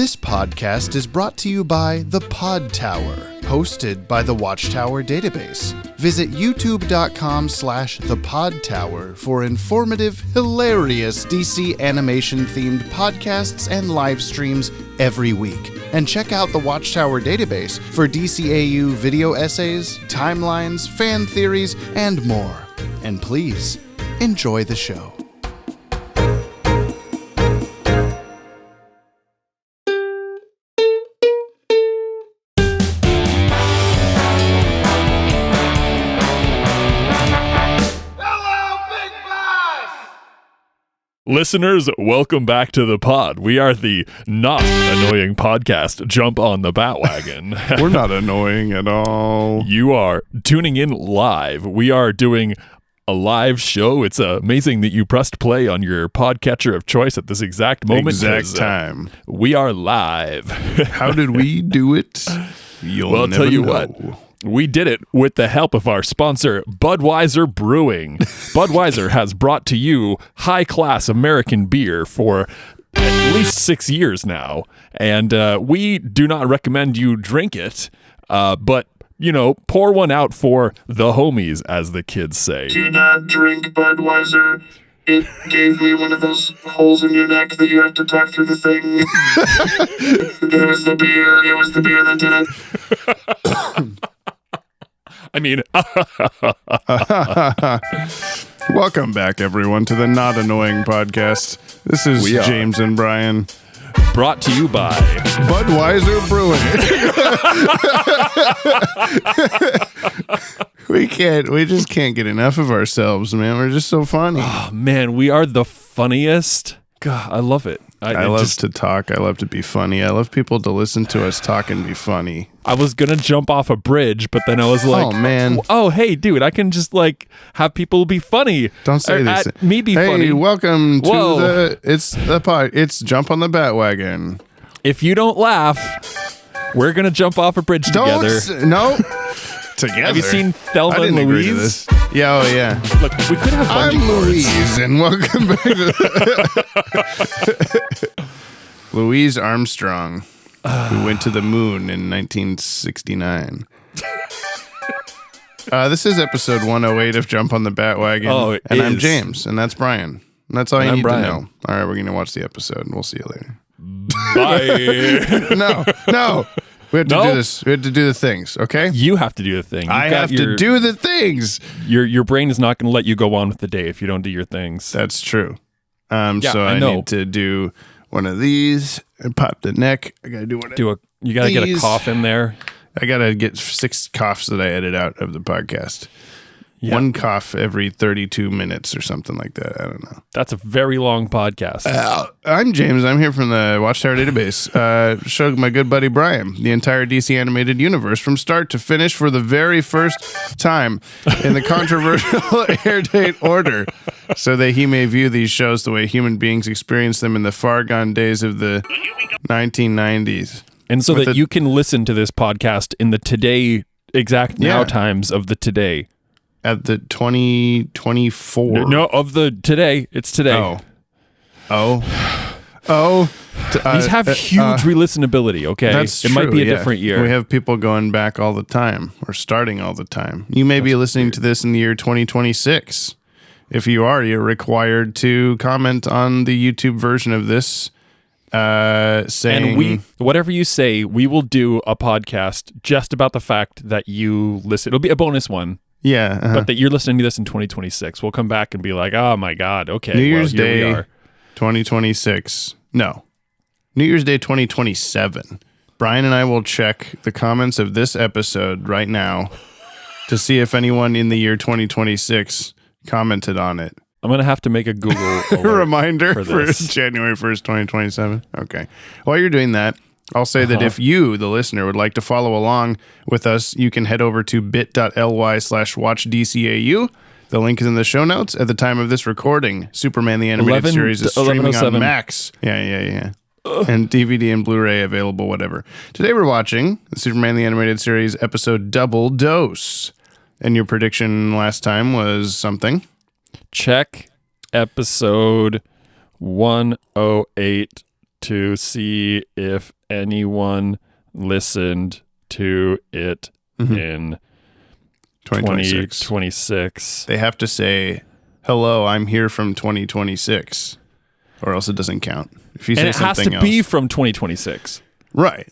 This podcast is brought to you by the Podtower, hosted by the Watchtower database. Visit youtube.com/thepodtower for informative, hilarious DC animation-themed podcasts and live streams every week. And check out the Watchtower database for DCAU video essays, timelines, fan theories, and more. And please, enjoy the show. Listeners, welcome back to the pod. We are the not annoying podcast, Jump on the Bat-Wagon. We're not annoying at all. You are tuning in live. We are doing a live show. It's amazing that you pressed play on your podcatcher of choice at this exact moment. Exact time. We are live. How did we do it? I'll tell you what. We did it with the help of our sponsor, Budweiser Brewing. Budweiser has brought to you high-class American beer for at least 6 years now, and we do not recommend you drink it, but, you know, pour one out for the homies, as the kids say. Do not drink Budweiser. It gave me one of those holes in your neck that you have to talk through the thing. It was the beer that did it. I mean, Welcome back, everyone, to the Not Annoying Podcast. This is James and Brian. brought to you by Budweiser Brewing. We just can't get enough of ourselves, man. We're just so funny. Oh, man, we are the funniest. God, I love it. I love to talk. I love to be funny. I love people to listen to us talk and be funny. I was going to jump off a bridge, but then I was like, oh, man. Oh, hey, dude, I can just like have people be funny. Don't say this. Me be funny. Hey, welcome to it's Jump on the Bat-Wagon. If you don't laugh, we're going to jump off a bridge together. No. Together. Have you seen Thelma and Louise? Yeah, oh yeah. Look, we could have bungee I'm cords. Louise, and welcome back to Louise Armstrong, who went to the moon in 1969. This is episode 108 of Jump on the Bat-Wagon. Oh, and I'm James, and that's Brian. And that's all you need Brian. to know. All right, we're going to watch the episode, and we'll see you later. Bye. No. We have to do this. We have to do the things, okay? You have to do the thing. I have to do the things. Your brain is not going to let you go on with the day if you don't do your things. That's true. So I know. need to do one of these and pop the neck. I got to do one of You got to get a cough in there. I got to get 6 coughs that I edit out of the podcast. Yeah. One cough every 32 minutes or something like that. I don't know. That's a very long podcast. I'm James. I'm here from the Watchtower database. Show my good buddy Brian the entire DC animated universe from start to finish for the very first time in the controversial Airdate order, so that he may view these shows the way human beings experienced them in the far gone days of the 1990s. And so that you can listen to this podcast in the today, exact now times of the today. At the 2024. No, of the today. It's today. These have huge re-listenability, okay? That's it true, might be a different year. We have people going back all the time, or starting all the time. You may be listening to this in the year 2026. If you are, you're required to comment on the YouTube version of this, saying... And whatever you say, we will do a podcast just about the fact that you listen. It'll be a bonus one. Yeah. But that you're listening to this in 2026. We'll come back and be like, oh my God, okay. New Year's here Day we are. 2026. No. New Year's Day 2027. Brian and I will check the comments of this episode right now to see if anyone in the year 2026 commented on it. I'm going to have to make a Google alert reminder for this. January 1st, 2027. Okay. While you're doing that, I'll say that if you, the listener, would like to follow along with us, you can head over to bit.ly/watchdcau. The link is in the show notes. At the time of this recording, Superman the Animated Series is streaming on Max. Yeah. And DVD and Blu-ray available, whatever. Today we're watching the Superman the Animated Series episode Double Dose. And your prediction last time was something? Check episode 108 to see if anyone listened to it in 2026. They have to say, hello, I'm here from 2026, or else it doesn't count. If you say and it has something to else, be from 2026. Right.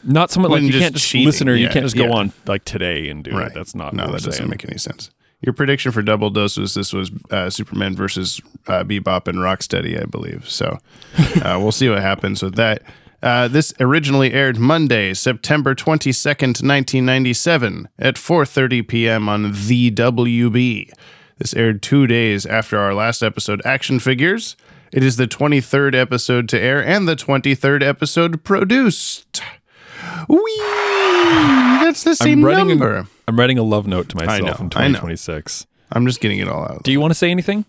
Not someone like When you just can't just cheating. listen or you Yeah, can't just go yeah. on like today and do Right. it. That's not No, what that we're doesn't saying. make any sense. Your prediction for Double Dose was this was Superman versus Bebop and Rocksteady, I believe. So we'll see what happens with that. This originally aired Monday, September 22nd, 1997 at 4:30 p.m. on the WB. This aired 2 days after our last episode, Action Figures. It is the 23rd episode to air and the 23rd episode produced. Whee! That's the same number. I'm writing a love note to myself in I know. 2026. I'm just getting it all out. Do you want to say anything?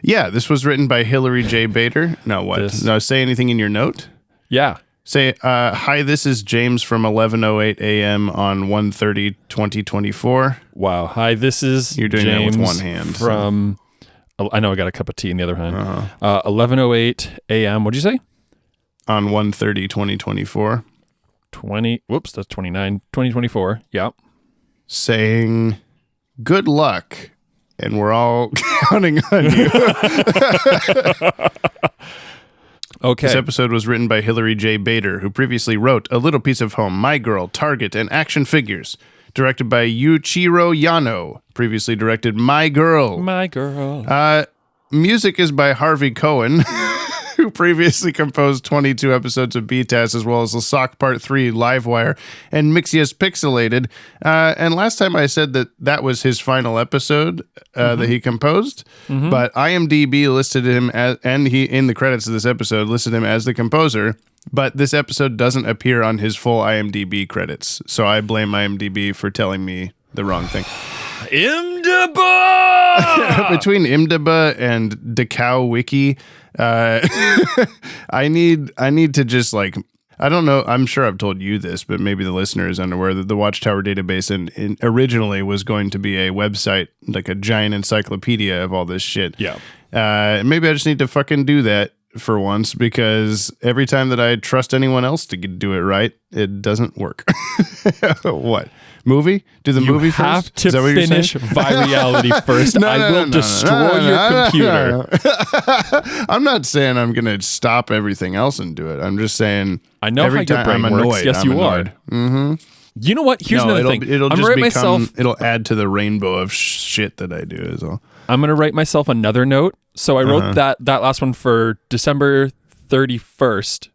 Yeah, this was written by Hillary J. Bader. No, what? This- No, say anything in your note. Yeah. Say, hi, this is James from 11:08 a.m. on 1/30/2024. Wow. Hi, this is You're doing James that with one hand, so. from. I know I got a cup of tea in the other hand. 11:08 a.m. What'd you say? On 1/30/2024. 20. Whoops, that's 29. 2024. Yeah. Saying, good luck, and we're all counting on you. Okay. This episode was written by Hillary J. Bader, who previously wrote A Little Piece of Home, My Girl, Target, and Action Figures. Directed by Yuichiro Yano, previously directed My Girl. My girl. Music is by Harvey Cohen, who previously composed 22 episodes of BTAS, as well as The Sock Part 3, Livewire, and Mixius Pixelated. And last time I said that was his final episode that he composed, but IMDb listed him as, and he in the credits of this episode listed him as the composer. But this episode doesn't appear on his full IMDb credits, so I blame IMDb for telling me the wrong thing. IMDb! Between IMDb and DCAU Wiki, I need to just like, I don't know, I'm sure I've told you this, but maybe the listener is unaware that the Watchtower database in originally was going to be a website, like a giant encyclopedia of all this shit. Yeah. Maybe I just need to fucking do that for once, because every time that I trust anyone else to do it right, it doesn't work. What? Movie? Do the movie first? You have to Is that what you're finish saying? Virality first. I will destroy your computer. I'm not saying I'm going to stop everything else and do it. I'm just saying I know every how your time brain I'm works. annoyed, Yes, I'm you annoyed. are. You know what? Here's another thing. It'll I'm just gonna write become, myself. it'll add to the rainbow of shit that I do is all. I'm gonna write myself another note. So I wrote that last one for December 31st,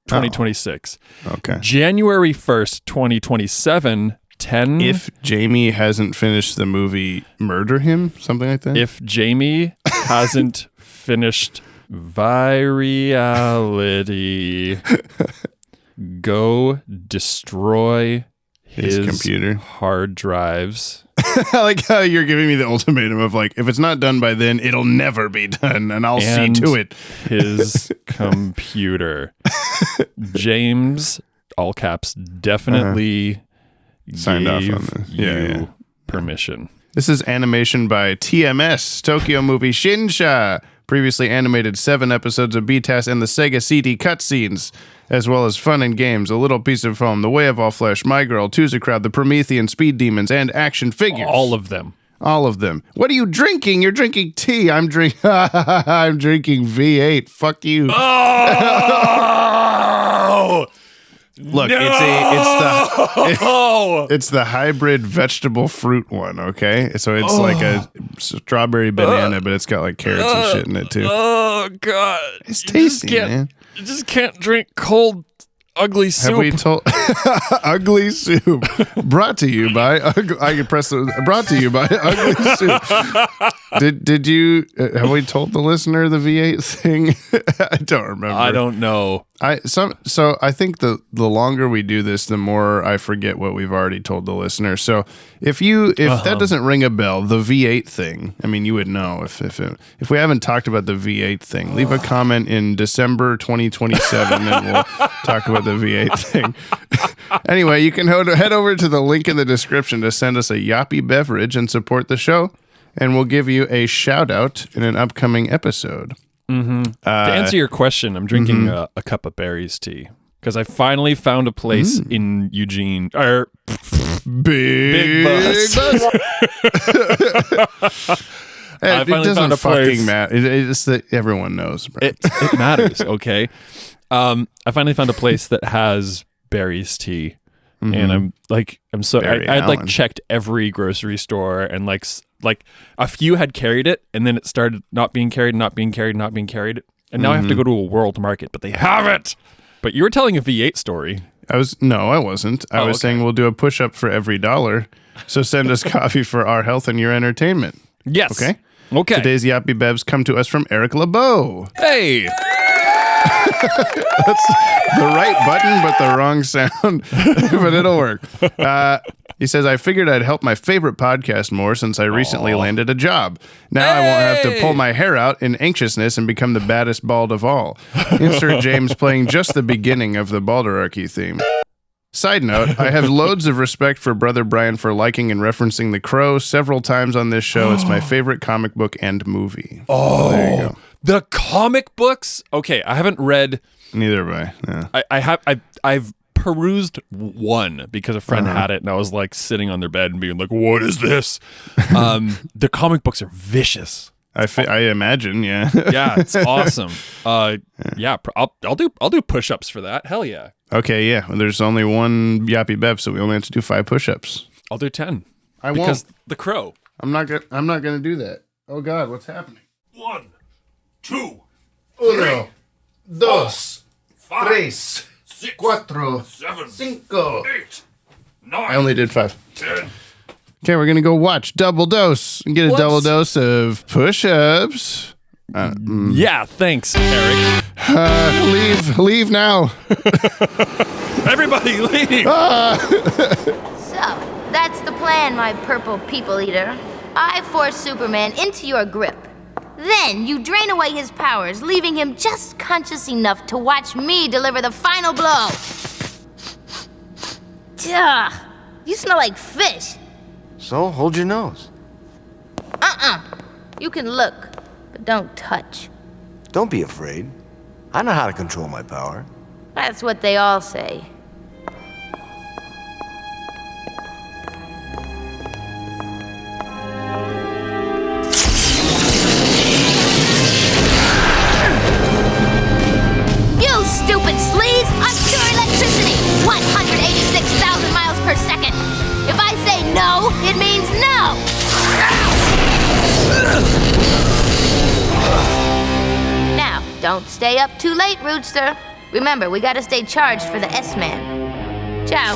2026. Okay. January 1st, 2027. 10. If Jamie hasn't finished the movie, murder him? Something like that? If Jamie hasn't finished Virality, go destroy his computer. hard drives. I like how you're giving me the ultimatum of like, if it's not done by then, it'll never be done, and I'll see to it. His computer. James, all caps, definitely Signed off gave on this. you Yeah. permission. This is animation by TMS, Tokyo Movie Shinsha. Previously animated 7 episodes of BTAS and the Sega CD cutscenes, as well as fun and games, A Little Piece of Home, The Way of All Flesh, My Girl, Tuza Crowd, The Promethean, Speed Demons, and Action Figures. All of them. All of them. What are you drinking? You're drinking tea. I'm drinking V8. Fuck you. Oh! Look, No! it's the hybrid vegetable fruit one, okay? So it's like a strawberry banana, but it's got like carrots and shit in it too. Oh, God. It's tasty, man. You just can't drink cold, ugly soup. Have we told Ugly Soup? Brought to you by I can press the brought to you by Ugly Soup. Did you have we told the listener the V8 thing? I don't remember. I don't know. So I think the longer we do this, the more I forget what we've already told the listener. So if that doesn't ring a bell, the V8 thing, I mean, you would know if we haven't talked about the V8 thing. Leave a comment in December 2027, and we'll talk about the V8 thing. Anyway, you can head over to the link in the description to send us a Yoppie beverage and support the show, and we'll give you a shout out in an upcoming episode. To answer your question, I'm drinking a cup of berries tea because I finally found a place in Eugene. Big Bus. I finally found a place. It's that everyone knows. Bro. It matters, okay? I finally found a place that has berries tea, and I'm so I'd like checked every grocery store, and like a few had carried it, and then it started not being carried, and now I have to go to a world market, but they have it. But you were telling a V8 story. I wasn't. I was saying we'll do a push-up for every $1. So send us coffee for our health and your entertainment. Yes. Okay. Today's Yoppie Bevs come to us from Eric LeBeau. Hey. That's the right button, but the wrong sound. But it'll work. He says, I figured I'd help my favorite podcast more since I recently landed a job. Now I won't have to pull my hair out in anxiousness and become the baddest bald of all. Insert James playing just the beginning of the Balderarchy theme. Side note, I have loads of respect for Brother Brian for liking and referencing The Crow several times on this show. It's my favorite comic book and movie. Oh, there you go. The comic books? Okay, I haven't read. Neither have I. Yeah. I've perused one because a friend had it, and I was like sitting on their bed and being like, "What is this?" The comic books are vicious. I imagine, yeah. Yeah, it's awesome. Yeah, I'll do push-ups for that. Hell yeah. Okay, yeah. Well, there's only one Yoppie Bev, so we only have to do 5 push-ups. I'll do 10. I because won't. The Crow. I'm not gonna do that. Oh God, what's happening? 1, 2, 1, 2, 3, 6, 4, 7, 5. 8, 9. I only did 5. 10. Okay, we're gonna go watch Double Dose and get a double dose of push-ups. Yeah, thanks, Eric. Leave now. Everybody, leave. So, that's the plan, my purple people eater. I force Superman into your grip. Then you drain away his powers, leaving him just conscious enough to watch me deliver the final blow. Ugh, you smell like fish. So, hold your nose. You can look, but don't touch. Don't be afraid. I know how to control my power. That's what they all say. You stupid sleaze! I'm pure electricity! 186,000 miles per second! If I say no, it means no! Now, don't stay up too late, Rootster. Remember, we gotta stay charged for the S-Man. Ciao.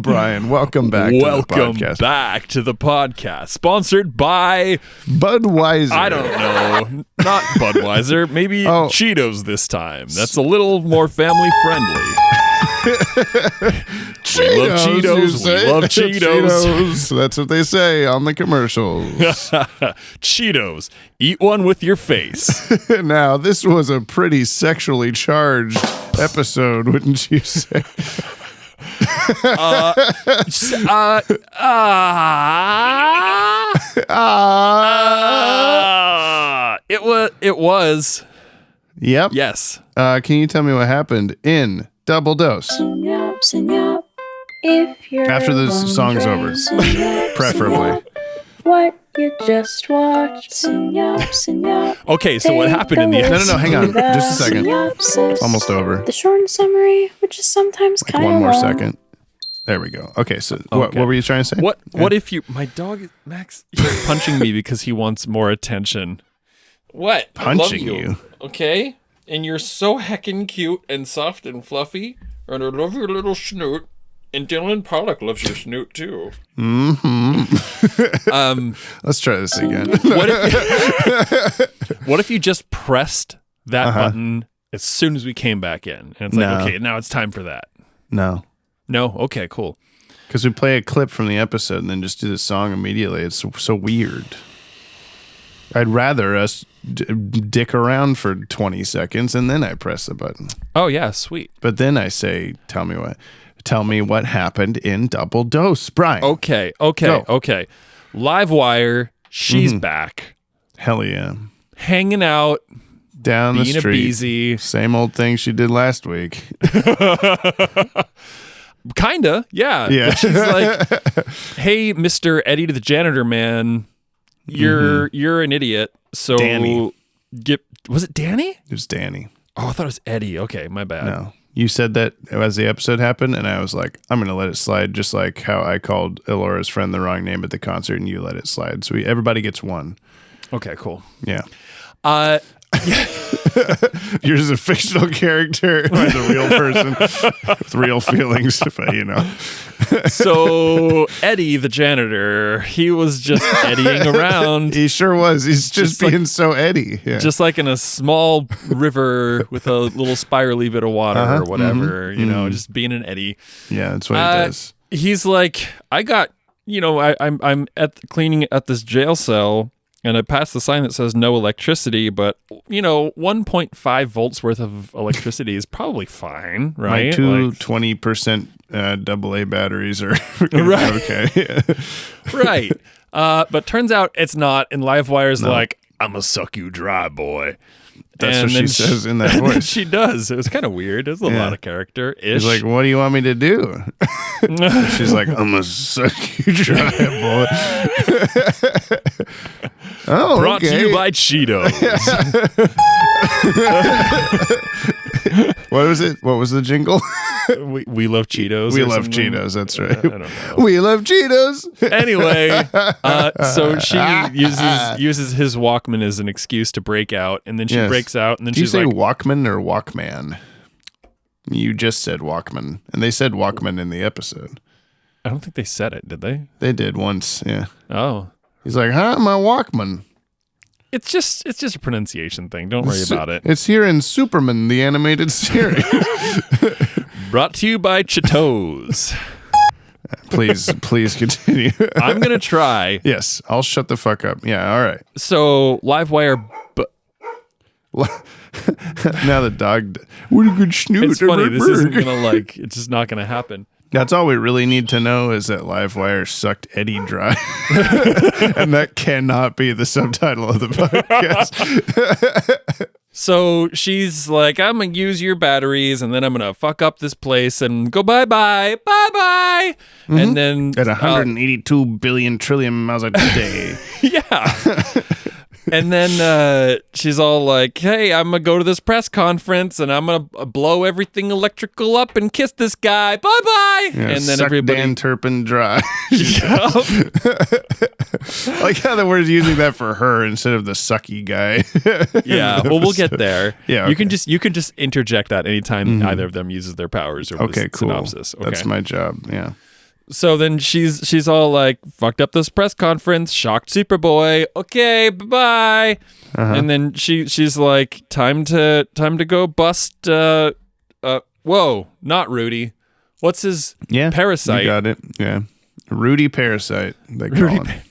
Brian, welcome back to the podcast. Back to the podcast. Sponsored by Budweiser. I don't know. Not Budweiser. Maybe Cheetos this time. That's a little more family friendly. Cheetos, we love Cheetos. We love Cheetos. That's what they say on the commercials. Cheetos. Eat one with your face. Now, this was a pretty sexually charged episode, wouldn't you say? It was. Yep. Yes. Can you tell me what happened in Double Dose? If you're after this song's over, preferably. What you just watched. Okay, so what happened in the end? No, hang on. Just a second. It's almost over. The short summary, which is sometimes kind of one more long. second. There we go. Okay, so What were you trying to say? What if you... My dog, Max, he's punching me because he wants more attention. What? Punching you? Okay? And you're so heckin' cute and soft and fluffy, and I love your little snoot. And Dylan Pollock loves your snoot too. Let's try this again. What if you just pressed that button as soon as we came back in? And it's like, okay, now it's time for that. No. Okay, cool. Because we play a clip from the episode and then just do the song immediately. It's so weird. I'd rather us dick around for 20 seconds and then I press the button. Oh yeah, sweet. But then I say, tell me what happened in Double Dose, Brian. Okay. Livewire, she's back. Hell yeah. Hanging out. Down the being street. A beezy. Same old thing she did last week. Kinda, yeah. Yeah. But she's like, hey, Mr. Eddie the janitor man, you're an idiot. So Danny. Was it Danny? It was Danny. Oh, I thought it was Eddie. Okay, my bad. No. You said that as the episode happened, and I was like, I'm going to let it slide, just like how I called Elora's friend the wrong name at the concert, and you let it slide. So everybody gets one. Okay, cool. Yeah. You're just a fictional character. I'm the real person with real feelings, but So Eddie, the janitor, he was just eddying around. He sure was. He's just being like, so Eddie. Yeah. Just like in a small river with a little spirally bit of water or whatever, just being an eddy. Yeah, that's what he does. He's like, I got, I'm cleaning at this jail cell. And I passed the sign that says no electricity, but 1.5 volts worth of electricity is probably fine, right? My two 20% AA batteries are right. Okay. Right. But turns out it's not. And Livewire's like, I'm gonna suck you dry, boy. That's what she says in that voice. She does. It was kind of weird. It was a lot of character-ish. She's like, what do you want me to do? She's like, I'm going to suck you dry, boy. Oh, Brought to you by Cheetos. What was it? What was the jingle? We love Cheetos. We love Cheetos. That's right. I don't know. We love Cheetos. Anyway, so she uses his Walkman as an excuse to break out, and then she breaks out, and then she's like, "Do you say Walkman or Walkman?" You just said Walkman, and they said Walkman in the episode. I don't think they said it, did they? They did once. Yeah. Oh. He's like, "Huh, my Walkman." It's just a pronunciation thing. Don't worry about it. It's here in Superman, the animated series. Brought to you by Cheetos. Please continue. I'm going to try. Yes, I'll shut the fuck up. Yeah, all right. So, Livewire... Now the dog... What a good snoot. It's funny. This isn't going to, it's just not going to happen. That's all we really need to know is that Livewire sucked Eddie dry. And that cannot be the subtitle of the podcast. So she's like, I'm going to use your batteries and then I'm going to fuck up this place and go bye-bye, bye-bye. Mm-hmm. And then... At 182 billion trillion miles a day. Yeah. And then she's all like, hey, I'm going to go to this press conference and I'm going to blow everything electrical up and kiss this guy. Bye-bye. Yeah, and then suck everybody... Dan Turpin dry. Yep. I like how we're using that for her instead of the sucky guy. Yeah, well, we'll get there. Yeah, okay. You can just interject that anytime either of them uses their powers or cool. synopsis. Okay, that's my job. Yeah. So then she's all like, fucked up this press conference, shocked Superboy. Okay, bye-bye. And then she's like, time to go bust. Whoa, not Rudy. What's his Parasite? You got it. Yeah, Rudy Parasite. They call him.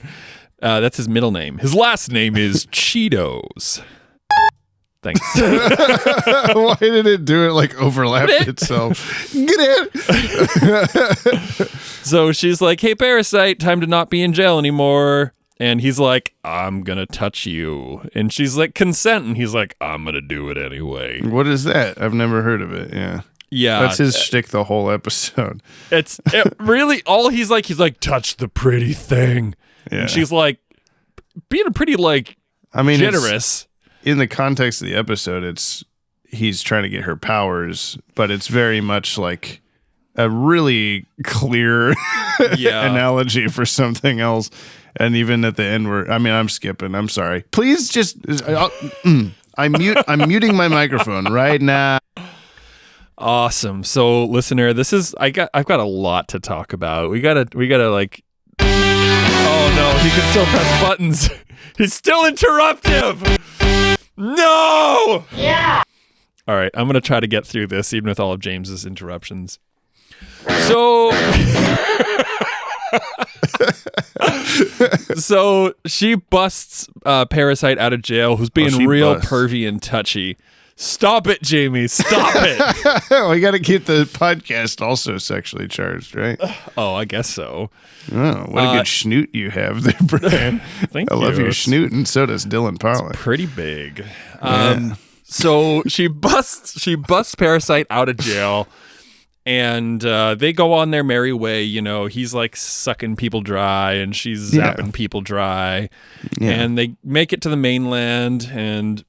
That's his middle name. His last name is Cheetos. Thanks. Why did it do it like overlap itself? Get it. So she's like, hey, Parasite, time to not be in jail anymore. And he's like, I'm going to touch you. And she's like, consent. And he's like, I'm going to do it anyway. What is that? I've never heard of it. Yeah. Yeah. That's his shtick the whole episode. It really, all he's like, touch the pretty thing. Yeah. And she's like, being pretty generous. In the context of the episode, he's trying to get her powers, but it's very much like a really clear analogy for something else. And even at the end, I'm skipping. I'm sorry. Please just. I'm muting my microphone right now. Awesome. So, listener, I've got a lot to talk about. We gotta like. Oh no, he can still press buttons. He's still interruptive. No! Yeah! All right, I'm going to try to get through this, even with all of James's interruptions. So... So she busts Parasite out of jail, who's being real pervy and touchy. Stop it, Jamie. Stop it. We got to keep the podcast also sexually charged, right? Oh, I guess so. Oh, what a good schnoot you have there, Brian. Thank you. I love your schnoot, and so does Dylan Pollock. Pretty big. So she busts Parasite out of jail, and they go on their merry way. You know, he's like sucking people dry, and she's zapping people dry. Yeah. And they make it to the mainland, and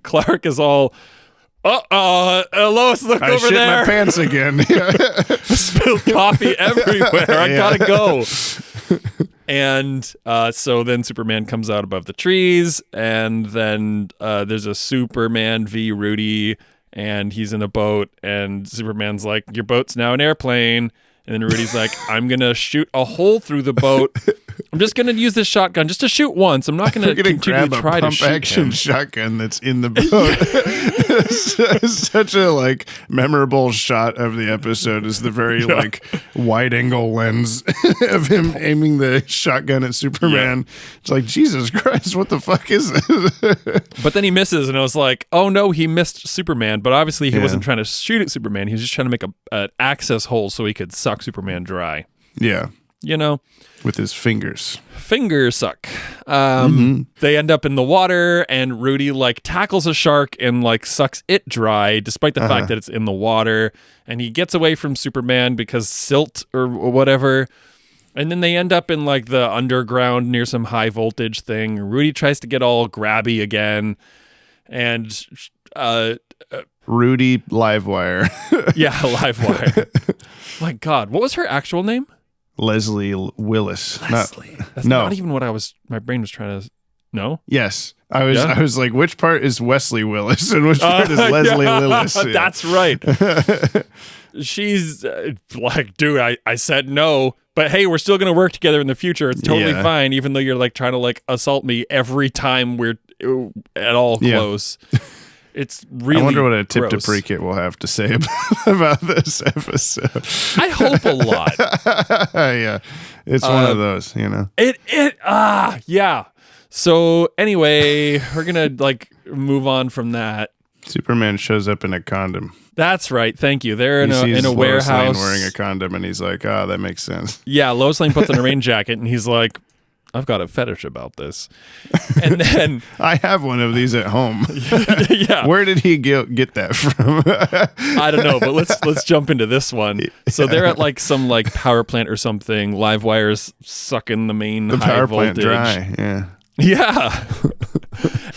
Clark is all, Lois, look I over shit there. my pants again. Spilled coffee everywhere. I gotta go. And so then Superman comes out above the trees, and then there's a Superman v. Rudy, and he's in a boat, and Superman's like, your boat's now an airplane. And then Rudy's like, I'm going to shoot a hole through the boat. I'm just going to use this shotgun just to shoot once. I'm not going to continue to try to shoot action him. Shotgun that's in the boat. It's such a like memorable shot of the episode is the very like wide angle lens of him aiming the shotgun at Superman. Yeah. It's like, Jesus Christ, what the fuck is this? But then he misses, and I was like, oh no, he missed Superman. But obviously he wasn't trying to shoot at Superman. He was just trying to make an access hole so he could suck Superman dry. Yeah. You know? With his fingers. Finger suck. They end up in the water, and Rudy like tackles a shark and like sucks it dry, despite the fact that it's in the water. And he gets away from Superman because silt or whatever. And then they end up in like the underground near some high voltage thing. Rudy tries to get all grabby again. And Rudy Livewire. Yeah, Livewire. My God, what was her actual name? Leslie Willis. Leslie. That's not even what my brain was trying to know. Yes. I was like, which part is Wesley Willis and which part is Leslie Willis? Yeah. That's right. She's like, dude, I said no, but hey, we're still going to work together in the future. It's totally fine, even though you're like trying to like assault me every time we're at all close. It's really I wonder what a tip gross. to pre-kit will have to say about this episode. I hope a lot. Yeah. It's one of those, you know. Yeah. So anyway, we're going to like move on from that. Superman shows up in a condom. That's right. Thank you. They're in a Lois warehouse Lane wearing a condom, and he's like, that makes sense. Yeah, Lois Lane puts on a rain jacket, and he's like, I've got a fetish about this. And then I have one of these at home. Yeah. Where did he get that from? I don't know, but let's jump into this one. So they're at like some like power plant or something. Live wires sucking the main high power voltage. plant dry. Yeah. Yeah.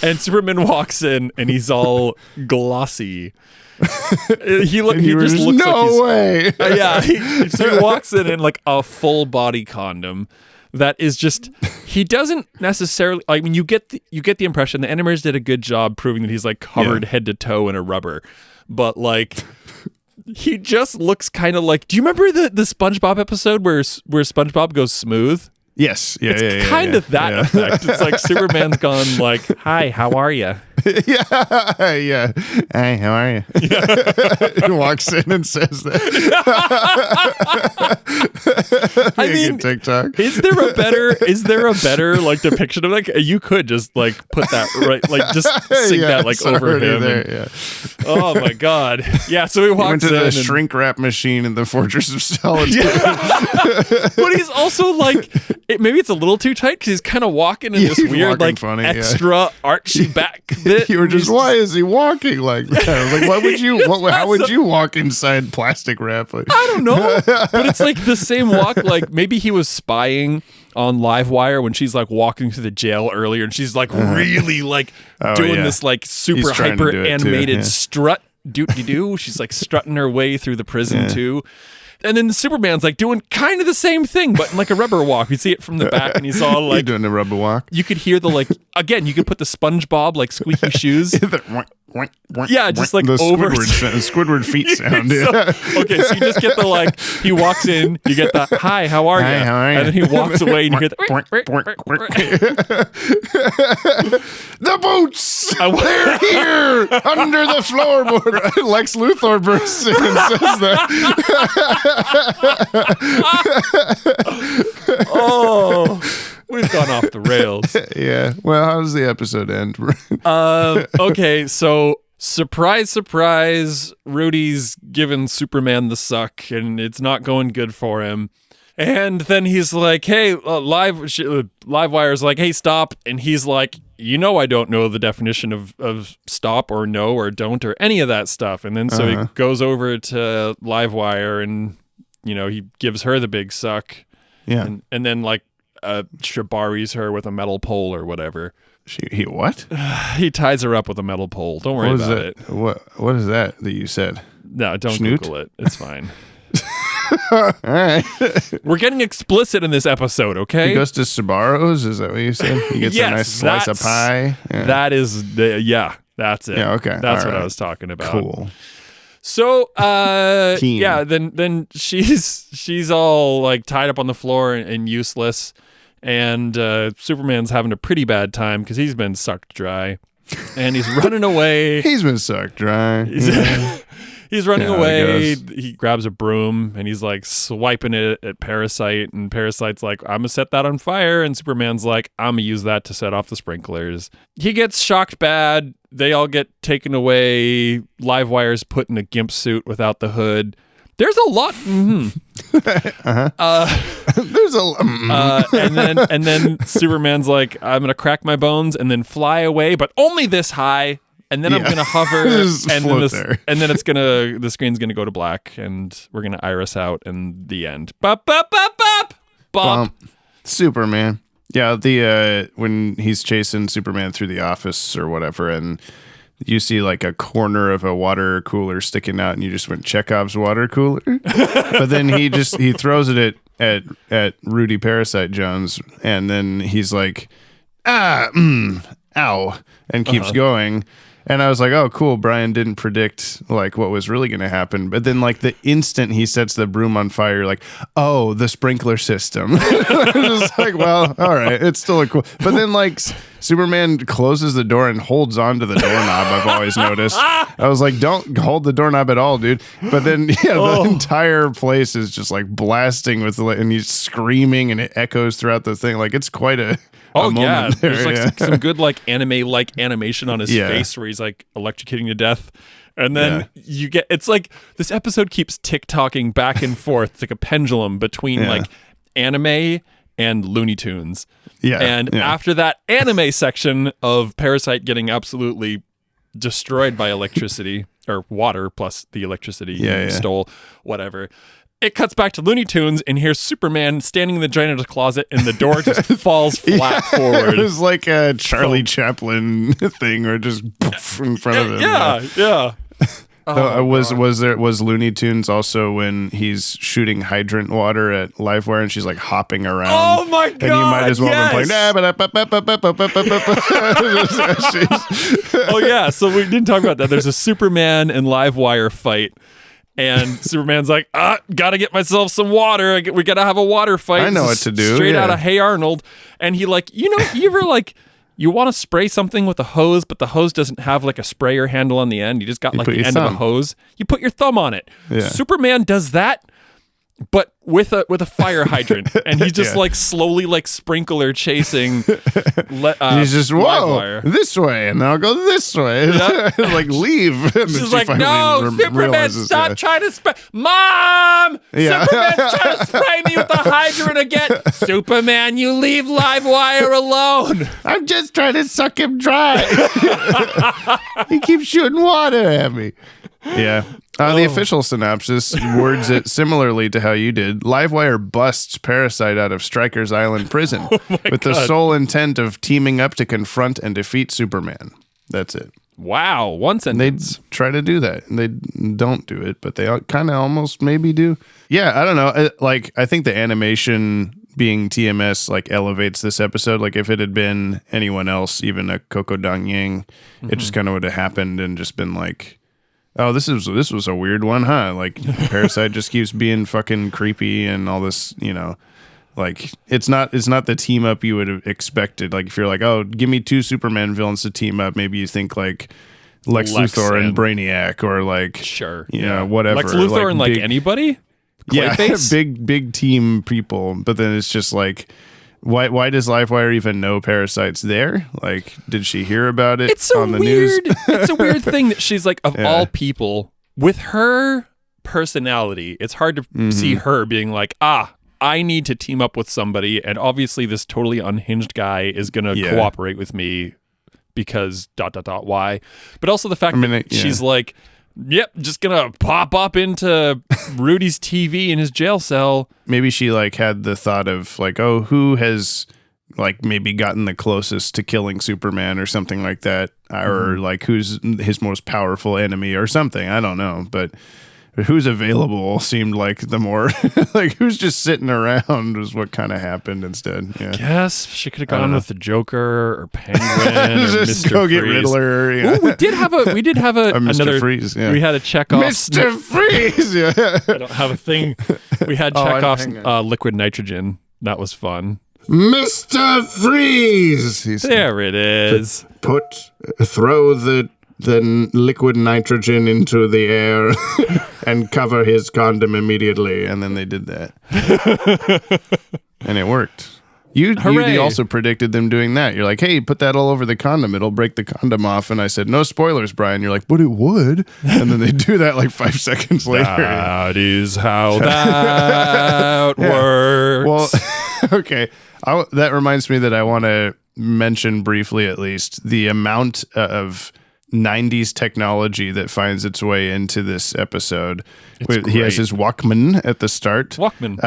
And Superman walks in, and he's all glossy. He just looks no way. Yeah. So he walks in like a full body condom. That is just, he doesn't necessarily, I mean, you get the impression the animators did a good job proving that he's like covered head to toe in a rubber, but like, he just looks kind of like, do you remember the SpongeBob episode where SpongeBob goes smooth? Yes. Yeah. It's kind of that effect. It's like Superman's gone like, hi, how are you? Yeah. Hey, how are you? He walks in and says that. I mean, TikTok. Is there a better like depiction of like you could just like put that right like just sing that like over him. There, oh my God. Yeah, so he walks in. He went in to the shrink wrap machine in the Fortress of Solitude. But he's also like maybe it's a little too tight because he's kind of walking in this weird like funny, extra archy back bit. You were just, why is he walking like that? I was like, why would you? How would you walk inside plastic wrap? I don't know, but it's like the same walk. Like maybe he was spying on Livewire when she's like walking through the jail earlier, and she's like really like doing this like super hyper animated strut doot-de-doo. She's like strutting her way through the prison too. And then the Superman's like doing kind of the same thing, but in like a rubber walk. You see it from the back, and he's all like doing the rubber walk. You could hear the like again. You could put the SpongeBob like squeaky shoes. Yeah, just like the over Squidward feet sound. Okay, so you just get the like he walks in, you get the hi, how are you? And then he walks away, and you get the boots. They're here under the floorboard. Lex Luthor bursts in and says that. Oh, we've gone off the rails. Yeah. Well, how does the episode end? Okay, so surprise, surprise, Rudy's giving Superman the suck, and it's not going good for him. And then he's like, hey, Livewire's like, hey, stop. And he's like, I don't know the definition of stop or no or don't or any of that stuff. And then so he goes over to Livewire and, he gives her the big suck. Yeah. And then like Shibari's her with a metal pole or whatever. He what? He ties her up with a metal pole. Don't worry about it. What is that you said? No, don't Schnoot? Google it. It's fine. All right. We're getting explicit in this episode, okay? He goes to Sabaro's? Is that what you said? He gets a nice slice of pie? Yeah. That's it. Yeah, okay. That's all what right. I was talking about. Cool. So, yeah, then she's all like tied up on the floor and useless, and Superman's having a pretty bad time because he's been sucked dry, and he's running away. He's been sucked dry. He's running away. He grabs a broom and he's like swiping it at Parasite, and Parasite's like, I'm gonna set that on fire, and Superman's like, I'm gonna use that to set off the sprinklers. He gets shocked bad. They all get taken away. Livewire's put in a gimp suit without the hood. There's a lot. There's a and then Superman's like, I'm gonna crack my bones and then fly away, but only this high. And then I'm gonna hover, and then the screen's gonna go to black, and we're gonna iris out, and the end. Bop bop bop bop bop. Superman. Yeah, the when he's chasing Superman through the office or whatever, and you see like a corner of a water cooler sticking out, and you just went Chekhov's water cooler. But then he throws it at Rudy Parasite Jones, and then he's like, ow, and keeps going. And I was like, oh, cool. Brian didn't predict like what was really going to happen. But then like the instant he sets the broom on fire, you're like, oh, the sprinkler system. It's like, well, all right. It's still a cool. But then like Superman closes the door and holds onto the doorknob. I've always noticed. I was like, don't hold the doorknob at all, dude. But then the entire place is just like blasting with and he's screaming and it echoes throughout the thing. Like it's quite a... Oh yeah, there's like some good like animation on his face where he's like electrocuting to death, and then you get it's like this episode keeps tick-tocking back and forth. It's like a pendulum between like anime and Looney Tunes. Yeah, and after that anime section of Parasite getting absolutely destroyed by electricity or water plus the electricity stole whatever. It cuts back to Looney Tunes, and here's Superman standing in the janitor's closet, and the door just falls flat forward. It was like a Charlie Chaplin thing, or just in front of him. Yeah. Was Looney Tunes also when he's shooting hydrant water at Livewire, and she's like hopping around? Oh my god! And you might as well have been playing. Oh yeah, so we didn't talk about that. There's a Superman and Livewire fight. And Superman's like, gotta get myself some water. We gotta have a water fight. I know what to do. Straight out of Hey Arnold. And he like, you ever like, you want to spray something with a hose, but the hose doesn't have like a sprayer handle on the end. You just got like the end of a hose. You put your thumb on it. Yeah. Superman does that, but with a fire hydrant, and he's just like slowly like sprinkler chasing. He's just whoa this way, and I'll go this way. Like leave. And she's like, no, Superman, stop trying to spray, Mom. Superman's trying to spray me with the hydrant again. Superman, you leave Livewire alone. I'm just trying to suck him dry. He keeps shooting water at me. Yeah. The official synopsis words it similarly to how you did. Livewire busts Parasite out of Stryker's Island prison with the sole intent of teaming up to confront and defeat Superman. That's it. Wow. One sentence. They try to do that, and they don't do it, but they kind of almost maybe do. Yeah, I don't know. I think the animation being TMS like elevates this episode. Like if it had been anyone else, even a Coco Dong Yang, it just kind of would have happened and just been like, oh, this was a weird one, huh? Like Parasite just keeps being fucking creepy and all this, like it's not the team up you would have expected. Like if you're like, oh, give me two Superman villains to team up, maybe you think like Lex Luthor and Brainiac, or like sure, whatever. Lex Luthor and like big, anybody. Clayface? big team people. But then it's just like, why does Livewire even know Parasite's there? Like, did she hear about it on the news? It's a weird thing that she's like, of all people, with her personality, it's hard to see her being like, I need to team up with somebody, and obviously this totally unhinged guy is going to cooperate with me because ... why? But also the fact that she's like, yep, just going to pop up into Rudy's TV in his jail cell. Maybe she like had the thought of like, oh, who has like maybe gotten the closest to killing Superman or something like that, or like who's his most powerful enemy or something. I don't know, but who's available seemed like the more like who's just sitting around was what kind of happened instead. Yeah. Guess she could have gone with the Joker or Penguin or just Mr. go Freeze. get Riddler. Yeah. Ooh, we did have Mr. another Freeze. Yeah. We had a Chekhov. Mr. Freeze. Yeah. I don't have a thing. We had Chekhov's liquid nitrogen. That was fun. Mr. Freeze. There it is. Throw the liquid nitrogen into the air and cover his condom immediately. And then they did that. And it worked. You also predicted them doing that. You're like, hey, put that all over the condom. It'll break the condom off. And I said, no spoilers, Brian. You're like, but it would. And then they do that like 5 seconds later. That is how that works. Well, okay. That reminds me that I want to mention briefly, at least, the amount of 90s technology that finds its way into this episode. He has his Walkman at the start. Walkman.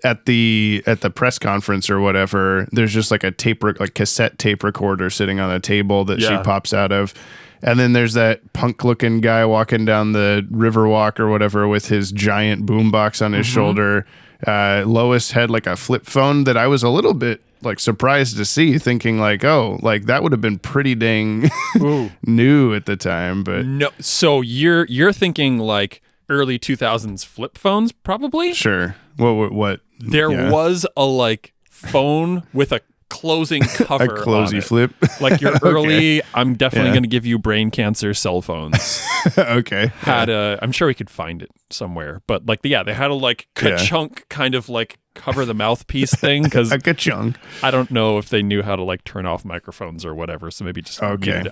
At the press conference or whatever, there's just like a cassette tape recorder sitting on a table that she pops out of. And then there's that punk-looking guy walking down the Riverwalk or whatever with his giant boombox on his shoulder. Lois had like a flip phone that I was a little bit like surprised to see, thinking like, oh, like that would have been pretty dang new at the time. But no, so you're thinking like early 2000s flip phones, probably? Sure. What? There was a like phone with a closing cover, a closey flip, like your early. I'm definitely going to give you brain cancer cell phones. Okay. I'm sure we could find it somewhere, but like they had a like ka-chunk kind of like cover the mouthpiece thing, because a ka-chunk. I don't know if they knew how to like turn off microphones or whatever, so maybe just okay.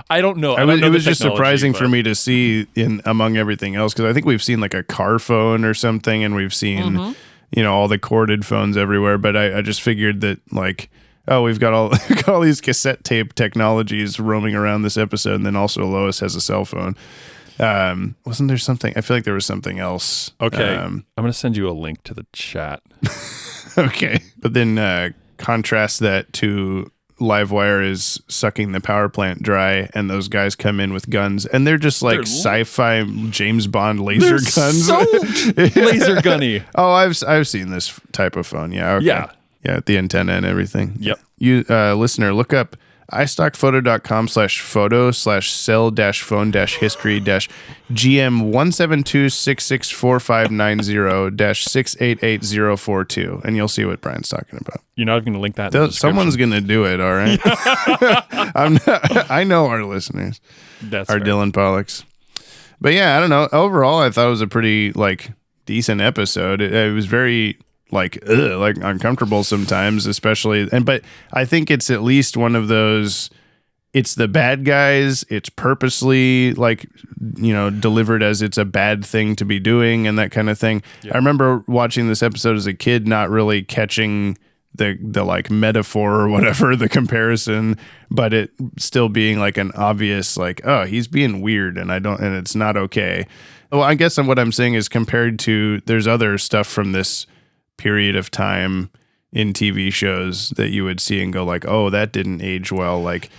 I don't know. It was just surprising for me to see among everything else, because I think we've seen like a car phone or something, and we've seen all the corded phones everywhere, but I just figured that like, oh, we've got all these cassette tape technologies roaming around this episode, and then also Lois has a cell phone. Wasn't there something? I feel like there was something else. Okay, I'm going to send you a link to the chat. Okay, but then contrast that to Livewire is sucking the power plant dry, and those guys come in with guns, and they're just like sci-fi James Bond laser guns. So laser gunny. Oh, I've seen this type of phone. Yeah. Okay. Yeah, the antenna and everything. Yep. You listener, look up iStockPhoto.com/photos/GM172664590-688042, and you'll see what Brian's talking about. You're not going to link that in the description. Someone's going to do it, all right? I know our listeners. That's our Dylan Pollocks. But yeah, I don't know. Overall, I thought it was a pretty like decent episode. It was very like uncomfortable sometimes, especially, but I think it's at least one of those, it's the bad guys, it's purposely like, delivered as it's a bad thing to be doing and that kind of thing. I remember watching this episode as a kid, not really catching the like metaphor or whatever, the comparison, but it still being like an obvious like, oh, he's being weird and it's not okay. Well, I guess what I'm saying is, compared to, there's other stuff from this period of time in TV shows that you would see and go like, oh, that didn't age well. Like,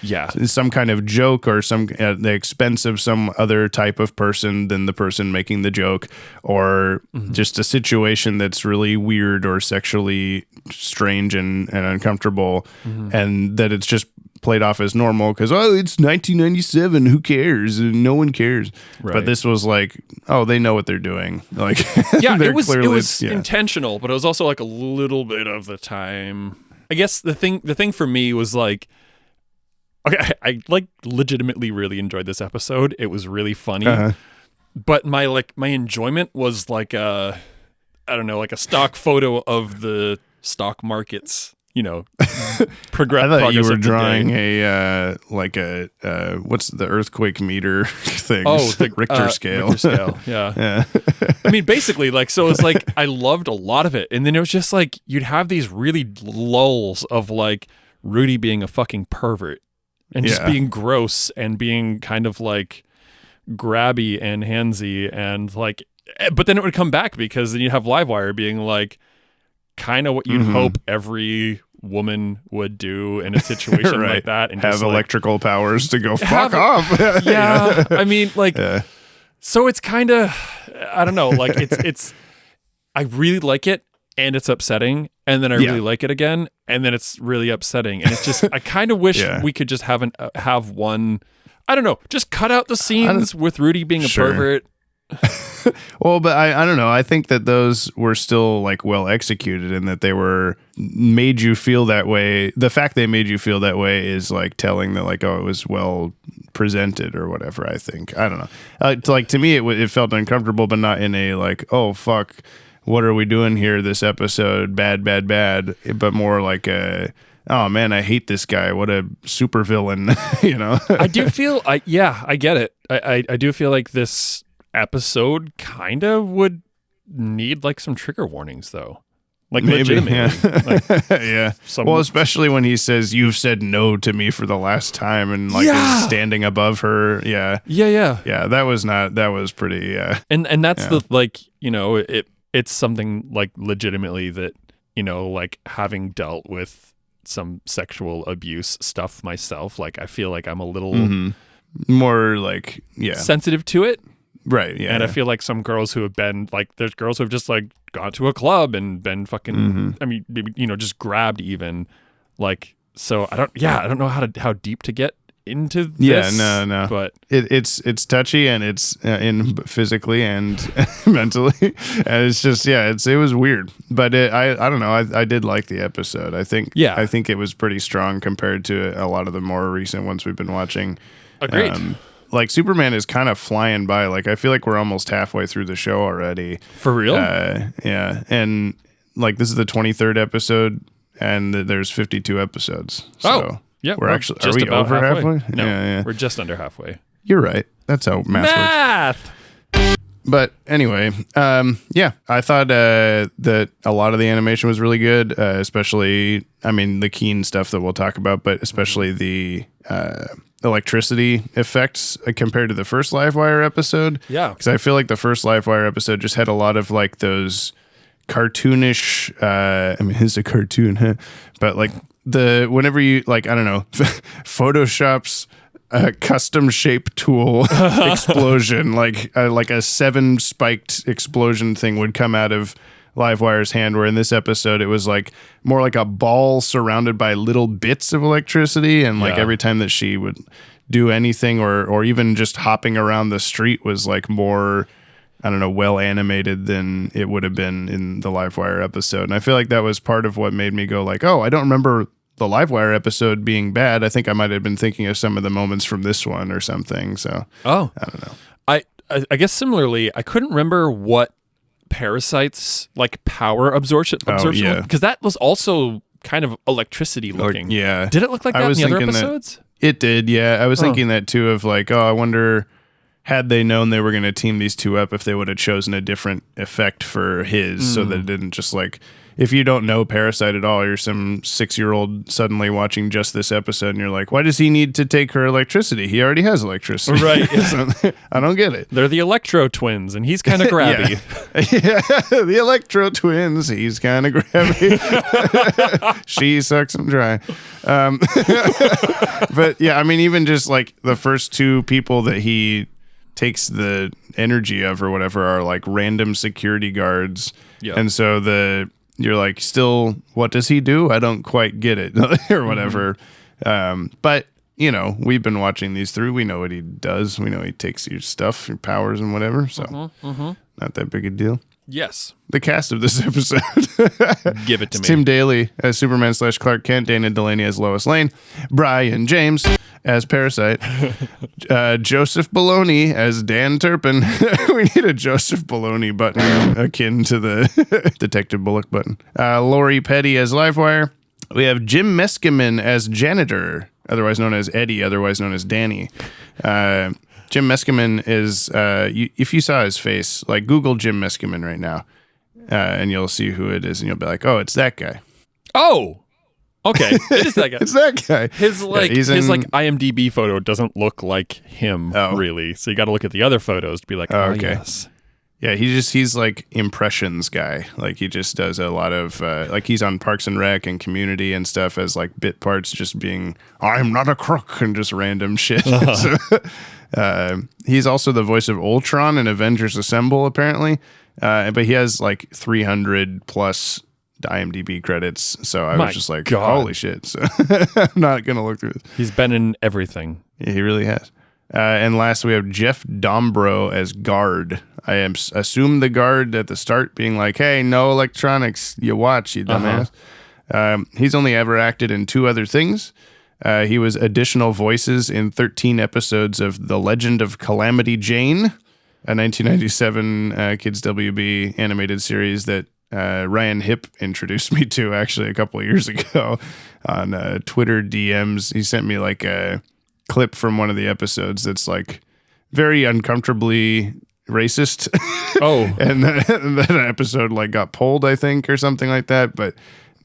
some kind of joke or some at the expense of some other type of person than the person making the joke, or just a situation that's really weird or sexually strange and uncomfortable, and that it's just played off as normal because, oh, it's 1997, who cares? No one cares. Right. But this was like, oh, they know what they're doing. Like, it was intentional, but it was also like a little bit of the time. I guess the thing for me was like, okay, I like legitimately really enjoyed this episode. It was really funny, but my enjoyment was like I don't know, like a stock photo of the stock markets, progress. I thought you were drawing a what's the earthquake meter thing? Oh, the Richter scale. Richter scale, yeah. I mean, basically, so it's like I loved a lot of it, and then it was just like you'd have these really lulls of like Rudy being a fucking pervert and just being gross and being kind of like grabby and handsy and like, but then it would come back because then you'd have Livewire being like kind of what you'd hope every woman would do in a situation right. like that, and have just electrical powers to go fuck off. Yeah, I mean, like, so it's kind of, I don't know, like it's. I really like it, and it's upsetting, and then I really like it again, and then it's really upsetting, and it's just I kind of wish we could just have one. I don't know, just cut out the scenes with Rudy being a pervert. Well, but I don't know. I think that those were still like well executed and that they made you feel that way. The fact they made you feel that way is like telling that like, oh, it was well presented or whatever. I think. I don't know. Like to me, it felt uncomfortable, but not in a like, oh, fuck, what are we doing here this episode? Bad, but more like oh man, I hate this guy. What a supervillain, I do feel, I get it. I do feel like this episode kind of would need like some trigger warnings though, like maybe, legitimately. Well, especially when he says you've said no to me for the last time and like is standing above her. Yeah, that was pretty and that's the like, it's something like legitimately that, like having dealt with some sexual abuse stuff myself, like I feel like I'm a little more like sensitive to it. Right, yeah. And I feel like some girls who have been like, there's girls who have just like gone to a club and been fucking, I mean, maybe, just grabbed even, like, so I don't know how deep to get into this. Yeah, no. But it's touchy and it's in physically and mentally, and it's just it was weird. But I don't know. I did like the episode. I think it was pretty strong compared to a lot of the more recent ones we've been watching. Agreed. Like Superman is kind of flying by. Like I feel like we're almost halfway through the show already. For real? Yeah. And like this is the 23rd episode, and there's 52 episodes. So yeah, we're actually just are we over halfway? No, we're just under halfway. You're right. That's how math works. But anyway, I thought that a lot of the animation was really good, especially, I mean, the Keen stuff that we'll talk about, but especially the electricity effects compared to the first Livewire episode. Yeah. Because I feel like the first Livewire episode just had a lot of like those cartoonish, I mean, it's a cartoon, huh? But like whenever you, like, I don't know, Photoshop's custom shape tool explosion, like a 7 spiked explosion thing would come out of Livewire's hand, where in this episode it was like more like a ball surrounded by little bits of electricity, and like every time that she would do anything or even just hopping around the street was like more, I don't know, well animated than it would have been in the Livewire episode. And I feel like that was part of what made me go like, oh, I don't remember the Livewire episode being bad. I think I might have been thinking of some of the moments from this one or something. So I don't know. I guess similarly, I couldn't remember what Parasite's like power absorption because that was also kind of electricity looking. Did it look like that in the other episodes? It did, yeah. I was thinking that too, of like, oh, I wonder, had they known they were going to team these two up, if they would have chosen a different effect for his, so that it didn't just like, if you don't know Parasite at all, you're some 6-year-old suddenly watching just this episode and you're like, why does he need to take her electricity? He already has electricity. Right. So, I don't get it. They're the Electro twins and he's kind of grabby. The Electro twins, he's kind of grabby. She sucks him dry. But yeah, I mean, even just like the first two people that he takes the energy of or whatever are like random security guards. Yep. And so you're like, still, what does he do? I don't quite get it or whatever. But, you know, we've been watching these through. We know what he does. We know he takes your stuff, your powers and whatever. So not that big a deal. Yes. The cast of this episode. Give it to me. Tim Daly as Superman / Clark Kent, Dana Delaney as Lois Lane, Brian James as Parasite, Joseph Baloney as Dan Turpin. We need a Joseph Baloney button akin to the Detective Bullock button. Lori Petty as Livewire. We have Jim Meskimen as Janitor, otherwise known as Eddie, otherwise known as Danny. Jim Meskimen is, if you saw his face, like Google Jim Meskimen right now, and you'll see who it is, and you'll be like, oh, it's that guy. Oh, okay. It is that guy. It's that guy. His IMDb photo doesn't look like him, really. So you got to look at the other photos to be like, okay. Yes. Yeah, he's like impressions guy. Like he just does a lot of like he's on Parks and Rec and Community and stuff as like bit parts, just being I'm not a crook and just random shit. He's also the voice of Ultron in Avengers Assemble, apparently. But he has like 300 plus IMDb credits. So I was just like, holy shit. So I'm not going to look through this. He's been in everything. Yeah, he really has. And last we have Jeff Dombrow as Guard. I assume the guard at the start being like, hey, no electronics, you watch, you dumbass. He's only ever acted in 2 other things. He was additional voices in 13 episodes of The Legend of Calamity Jane, a 1997 Kids WB animated series that Ryan Hipp introduced me to actually a couple of years ago on Twitter DMs. He sent me like a clip from one of the episodes that's like very uncomfortably racist. And that episode like got pulled, I think, or something like that. But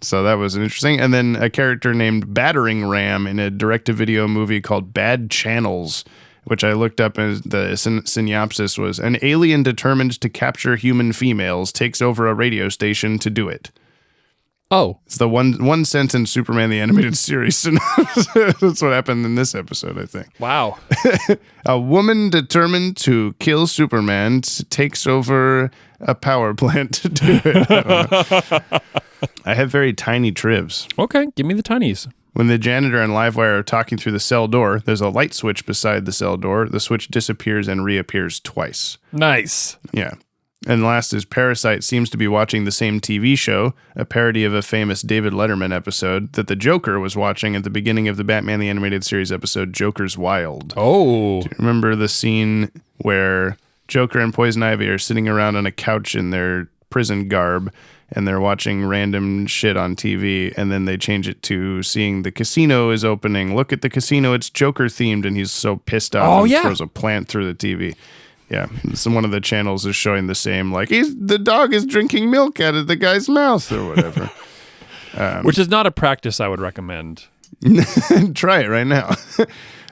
so that was interesting. And then a character named Battering Ram in a direct-to-video movie called Bad Channels, which I looked up as the synopsis was an alien determined to capture human females takes over a radio station to do it. Oh. It's the one sentence Superman the Animated Series. That's what happened in this episode, I think. Wow. A woman determined to kill Superman takes over a power plant to do it. I have very tiny trivs. Okay, give me the tinies. When the janitor and Livewire are talking through the cell door, there's a light switch beside the cell door. The switch disappears and reappears twice. Nice. Yeah. And last is Parasite seems to be watching the same TV show, a parody of a famous David Letterman episode that the Joker was watching at the beginning of the Batman the Animated Series episode, Joker's Wild. Oh. Do you remember the scene where Joker and Poison Ivy are sitting around on a couch in their prison garb and they're watching random shit on TV, and then they change it to seeing the casino is opening. Look at the casino, it's Joker themed, and he's so pissed off and throws a plant through the TV. Yeah, so one of the channels is showing the same, like, the dog is drinking milk out of the guy's mouth or whatever. Which is not a practice I would recommend. Try it right now.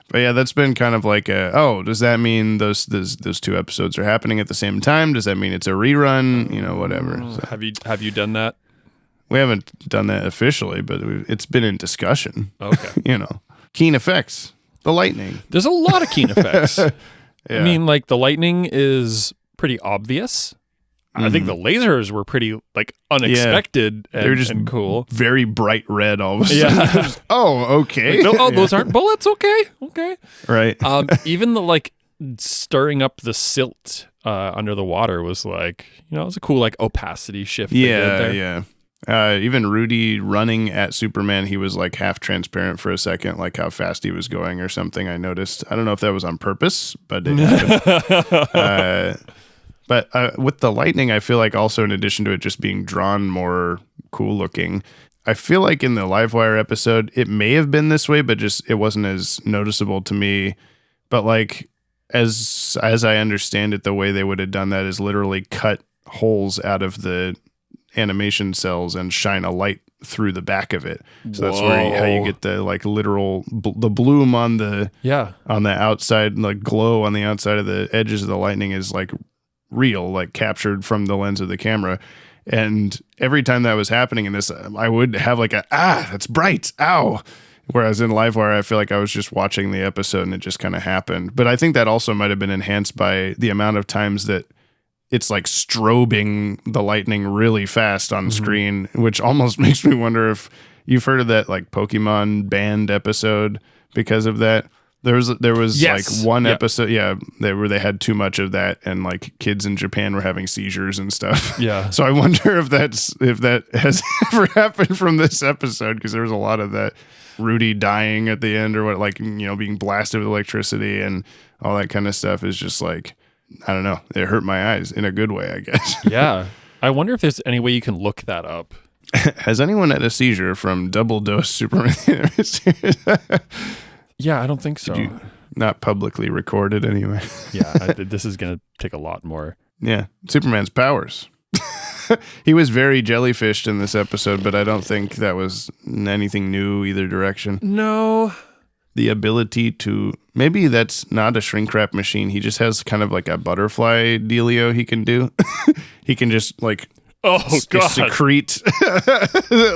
But yeah, that's been kind of like does that mean those 2 episodes are happening at the same time? Does that mean it's a rerun? You know, whatever. So, have you done that? We haven't done that officially, but it's been in discussion. Okay. You know, keen effects, the lightning. There's a lot of keen effects. Yeah. I mean, like, the lightning is pretty obvious. I think the lasers were pretty, like, unexpected They're just and cool. Very bright red all of a sudden. Yeah. Okay. Like, those aren't bullets? Okay. Right. Even the, like, stirring up the silt under the water was, like, it was a cool, like, opacity shift. Yeah. Even Rudy running at Superman, he was like half transparent for a second, like how fast he was going or something. I noticed. I don't know if that was on purpose, but it happened. But with the lightning, I feel like also in addition to it just being drawn more cool looking, I feel like in the Livewire episode, it may have been this way, but just it wasn't as noticeable to me. But like as I understand it, the way they would have done that is literally cut holes out of the animation cells and shine a light through the back of it. So that's how you get the like literal the bloom on the outside, like glow on the outside of the edges of the lightning is like real, like captured from the lens of the camera. And every time that was happening in this, I would have like that's bright, ow. Whereas in Livewire, I feel like I was just watching the episode and it just kind of happened. But I think that also might have been enhanced by the amount of times that it's like strobing the lightning really fast on screen, which almost makes me wonder if you've heard of that like Pokemon banned episode because of that. There was Yes. like one Yep. episode, where they had too much of that, and like kids in Japan were having seizures and stuff. Yeah. So I wonder if that has ever happened from this episode, because there was a lot of that. Rudy dying at the end, or what, like, being blasted with electricity and all that kind of stuff is just like, I don't know. It hurt my eyes in a good way, I guess. Yeah. I wonder if there's any way you can look that up. Has anyone had a seizure from double dose Superman? Yeah, I don't think so. Not publicly recorded anyway. Yeah, this is going to take a lot more. Yeah, Superman's powers. He was very jellyfished in this episode, but I don't think that was anything new either direction. No. The ability to, maybe that's not a shrink wrap machine. He just has kind of like a butterfly dealio he can do. He can just like God. secrete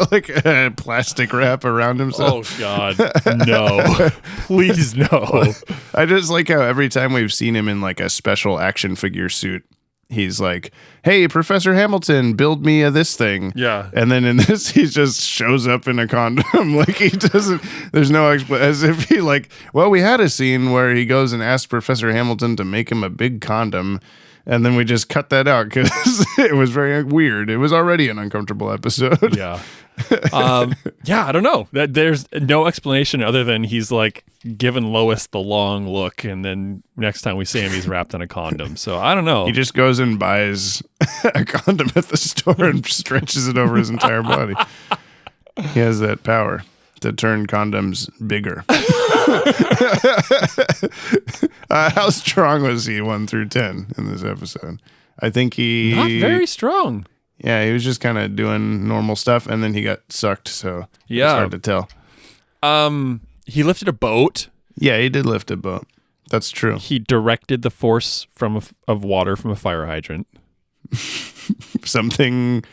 like a plastic wrap around himself. Oh God, no. Please no. I just like how every time we've seen him in like a special action figure suit, he's like, "Hey, Professor Hamilton, build me this thing." Yeah. And then in this, he just shows up in a condom. Like he doesn't, there's no, as if he like, well, we had a scene where he goes and asks Professor Hamilton to make him a big condom. And then we just cut that out because it was very weird. It was already an uncomfortable episode. Yeah. Yeah, I don't know. There's no explanation other than he's like giving Lois the long look, and then next time we see him, he's wrapped in a condom. So I don't know. He just goes and buys a condom at the store and stretches it over his entire body. He has that power to turn condoms bigger. How strong was he 1 through 10 in this episode? I think he... Not very strong. Yeah, he was just kind of doing normal stuff, and then he got sucked, so Yeah. it's hard to tell. He lifted a boat. Yeah, he did lift a boat. That's true. He directed the force of water from a fire hydrant. Something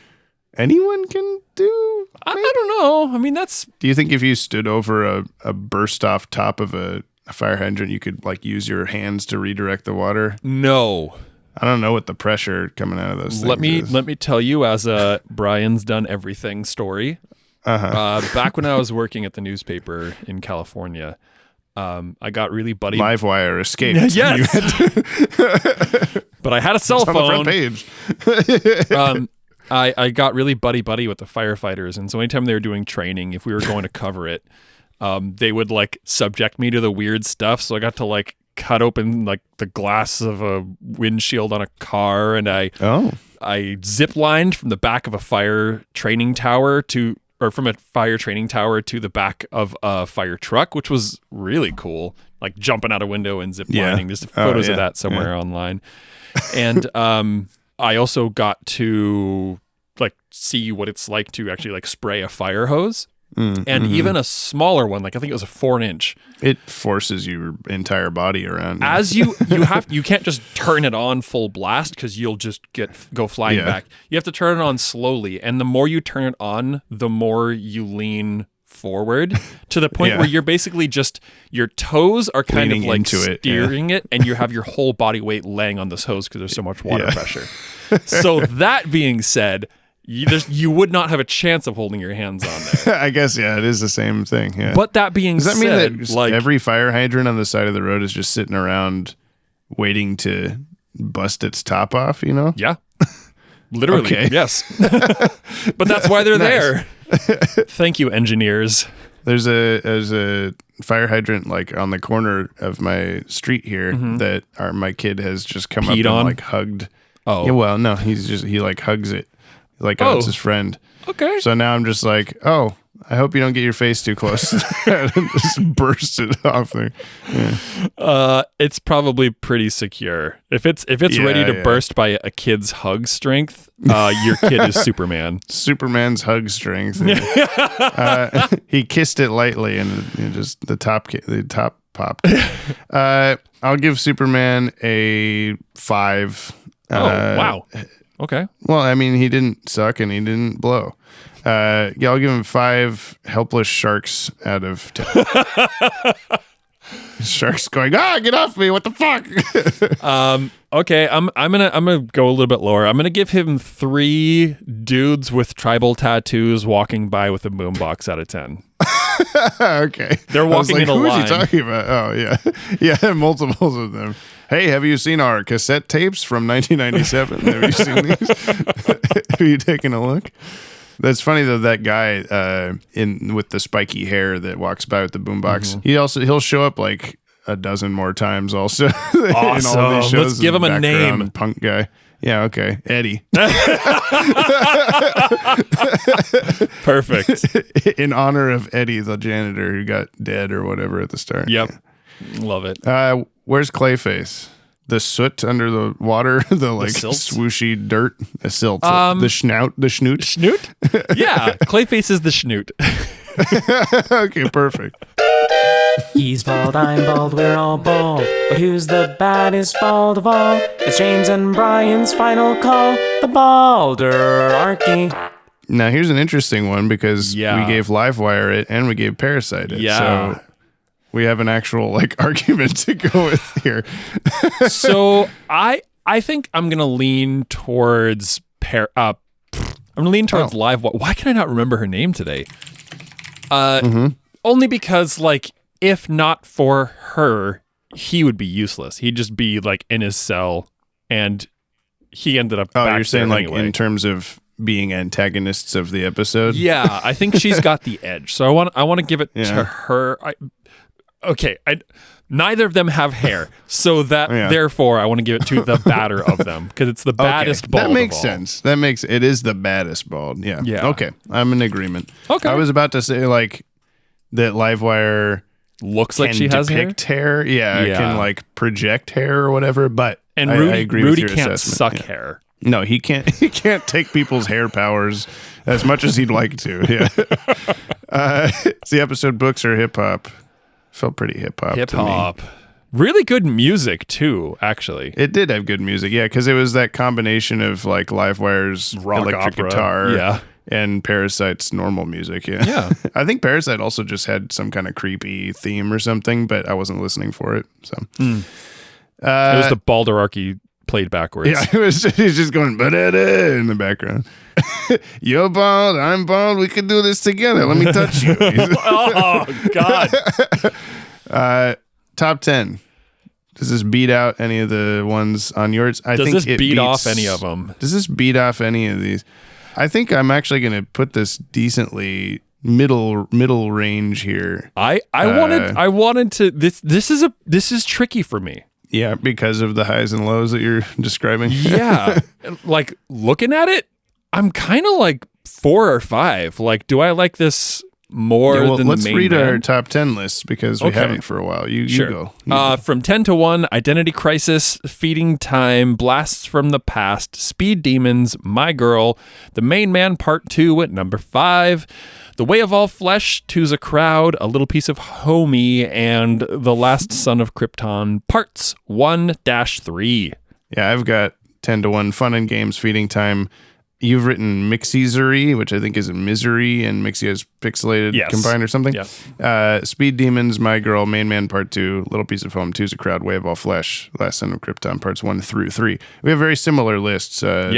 anyone can do? I don't know. I mean, that's... Do you think if you stood over a burst off top of a fire hydrant, you could like use your hands to redirect the water? No. I don't know what the pressure coming out of those things is. Let me tell you, as a Brian's done everything story. Back when I was working at the newspaper in California, I got really buddy. Livewire escaped. Yes. But I had a cell It's phone. on the front page. I got really buddy with the firefighters, and so anytime they were doing training, if we were going to cover it, they would like subject me to the weird stuff. So I got to like cut open like the glass of a windshield on a car, and I zip lined from the back of a fire training tower from a fire training tower to the back of a fire truck, which was really cool. Like jumping out a window and zip lining. There's photos of that somewhere online. And I also got to like see what it's like to actually like spray a fire hose. And even a smaller one, like I think it was a 4-inch. It forces your entire body around. As you can't just turn it on full blast because you'll just go flying back. You have to turn it on slowly, and the more you turn it on, the more you lean forward to the point where you're basically just your toes are kind Leaning of like into it, steering it, and you have your whole body weight laying on this hose because there's so much water pressure. So that being said, you would not have a chance of holding your hands on there. I guess, it is the same thing. Yeah. But that being Does that said, mean that like every fire hydrant on the side of the road is just sitting around waiting to bust its top off, you know? Yeah. Literally, Okay. yes. But that's why they're there. Thank you, engineers. There's a fire hydrant like on the corner of my street here that my kid has just come Peed up on? and like hugged. Oh. Yeah, well, no, he like hugs it. Like, it's his friend. Okay. So now I'm just like, I hope you don't get your face too close to that and just burst it off there. Yeah. It's probably pretty secure. If it's ready to burst by a kid's hug strength, your kid is Superman. Superman's hug strength. He kissed it lightly and just the top popped. I'll give Superman a 5. Wow. Okay. Well, I mean, he didn't suck and he didn't blow. I'll give him 5 helpless sharks out of 10. Sharks going, get off me! What the fuck? Okay, I'm gonna go a little bit lower. I'm gonna give him 3 dudes with tribal tattoos walking by with a boombox out of 10. Okay. They're walking in a line. Who's he talking about? Oh, yeah. Yeah, multiples of them. Hey, have you seen our cassette tapes from 1997? Have you seen these? Have you taken a look? That's funny though. That guy with the spiky hair that walks by with the boombox. He'll show up like a dozen more times. Also, awesome. in all these shows. Let's give him a name. Punk guy. Yeah. Okay. Eddie. Perfect. In honor of Eddie, the janitor who got dead or whatever at the start. Yep. Love it. Where's Clayface? The soot under the water, the like silts? swooshy dirt, the silt, the schnout. Schnoot? Yeah, Clayface is the schnoot. Okay, perfect. He's bald, I'm bald, we're all bald. But who's the baddest bald of all? It's James and Brian's final call, the Balderarchy. Now here's an interesting one because we Yeah. gave Livewire it and we gave Parasite it. Yeah. So we have an actual like argument to go with here. So I think I'm gonna lean towards Live. Why can I not remember her name today? Only because like if not for her, he would be useless. He'd just be like in his cell, and he ended up. Oh, back you're saying there like anyway. in terms of being antagonists of the episode? Yeah, I think she's got the edge. So I want to give it to her. Neither of them have hair, so that therefore I want to give it to the badder of them because it's the baddest bald. That makes of all. sense. It is the baddest bald. Yeah. Yeah. Okay. I'm in agreement. Okay. I was about to say like that Livewire Looks like can she has hair. depict hair. Yeah, Yeah. can like project hair or whatever. But And I Rudy, agree Rudy with your can't assessment. suck Yeah. hair. No, he can't. He can't take people's hair powers as much as he'd like to. Yeah. The episode books are hip hop. Felt pretty hip hop. Hip to me. hop. Really good music too, actually. It did have good music, yeah, because it was that combination of like Livewire's Rock electric opera, guitar, yeah. and Parasite's normal music, yeah. Yeah. I think Parasite also just had some kind of creepy theme or something, but I wasn't listening for it. So, It was the Balderarchy played backwards. yeah, he's just going ba-da-da in the background. You're bald, I'm bald. We can do this together. Let me touch you. Oh God! Top 10. Does this beat out any of the ones on yours? I Does think this it beat beats- off any of them? Does this beat off any of these? I think I'm actually going to put this decently middle range here. I wanted to. This is tricky for me. Yeah, because of the highs and lows that you're describing. Yeah, like looking at it, I'm kind of like 4 or 5. Like, do I like this more Yeah, well, than let's the main read man? our top 10 lists because we Okay. haven't for a while. You Sure. go. From 10 to 1, Identity Crisis, Feeding Time, Blasts from the Past, Speed Demons, My Girl, The Main Man Part 2 at number 5, The Way of All Flesh, Two's a Crowd, A Little Piece of Homie, and The Last Son of Krypton Parts 1-3. Yeah, I've got 10 to 1 Fun and Games, Feeding Time. You've written Mixiezery, which I think is a misery, and Mixie has pixelated Yes. combined or something. Yeah. Speed Demons, My Girl, Main Man Part 2, Little Piece of Home, Two's a Crowd, Way of All Flesh, Last Son of Krypton Parts 1 through 3. We have very similar lists at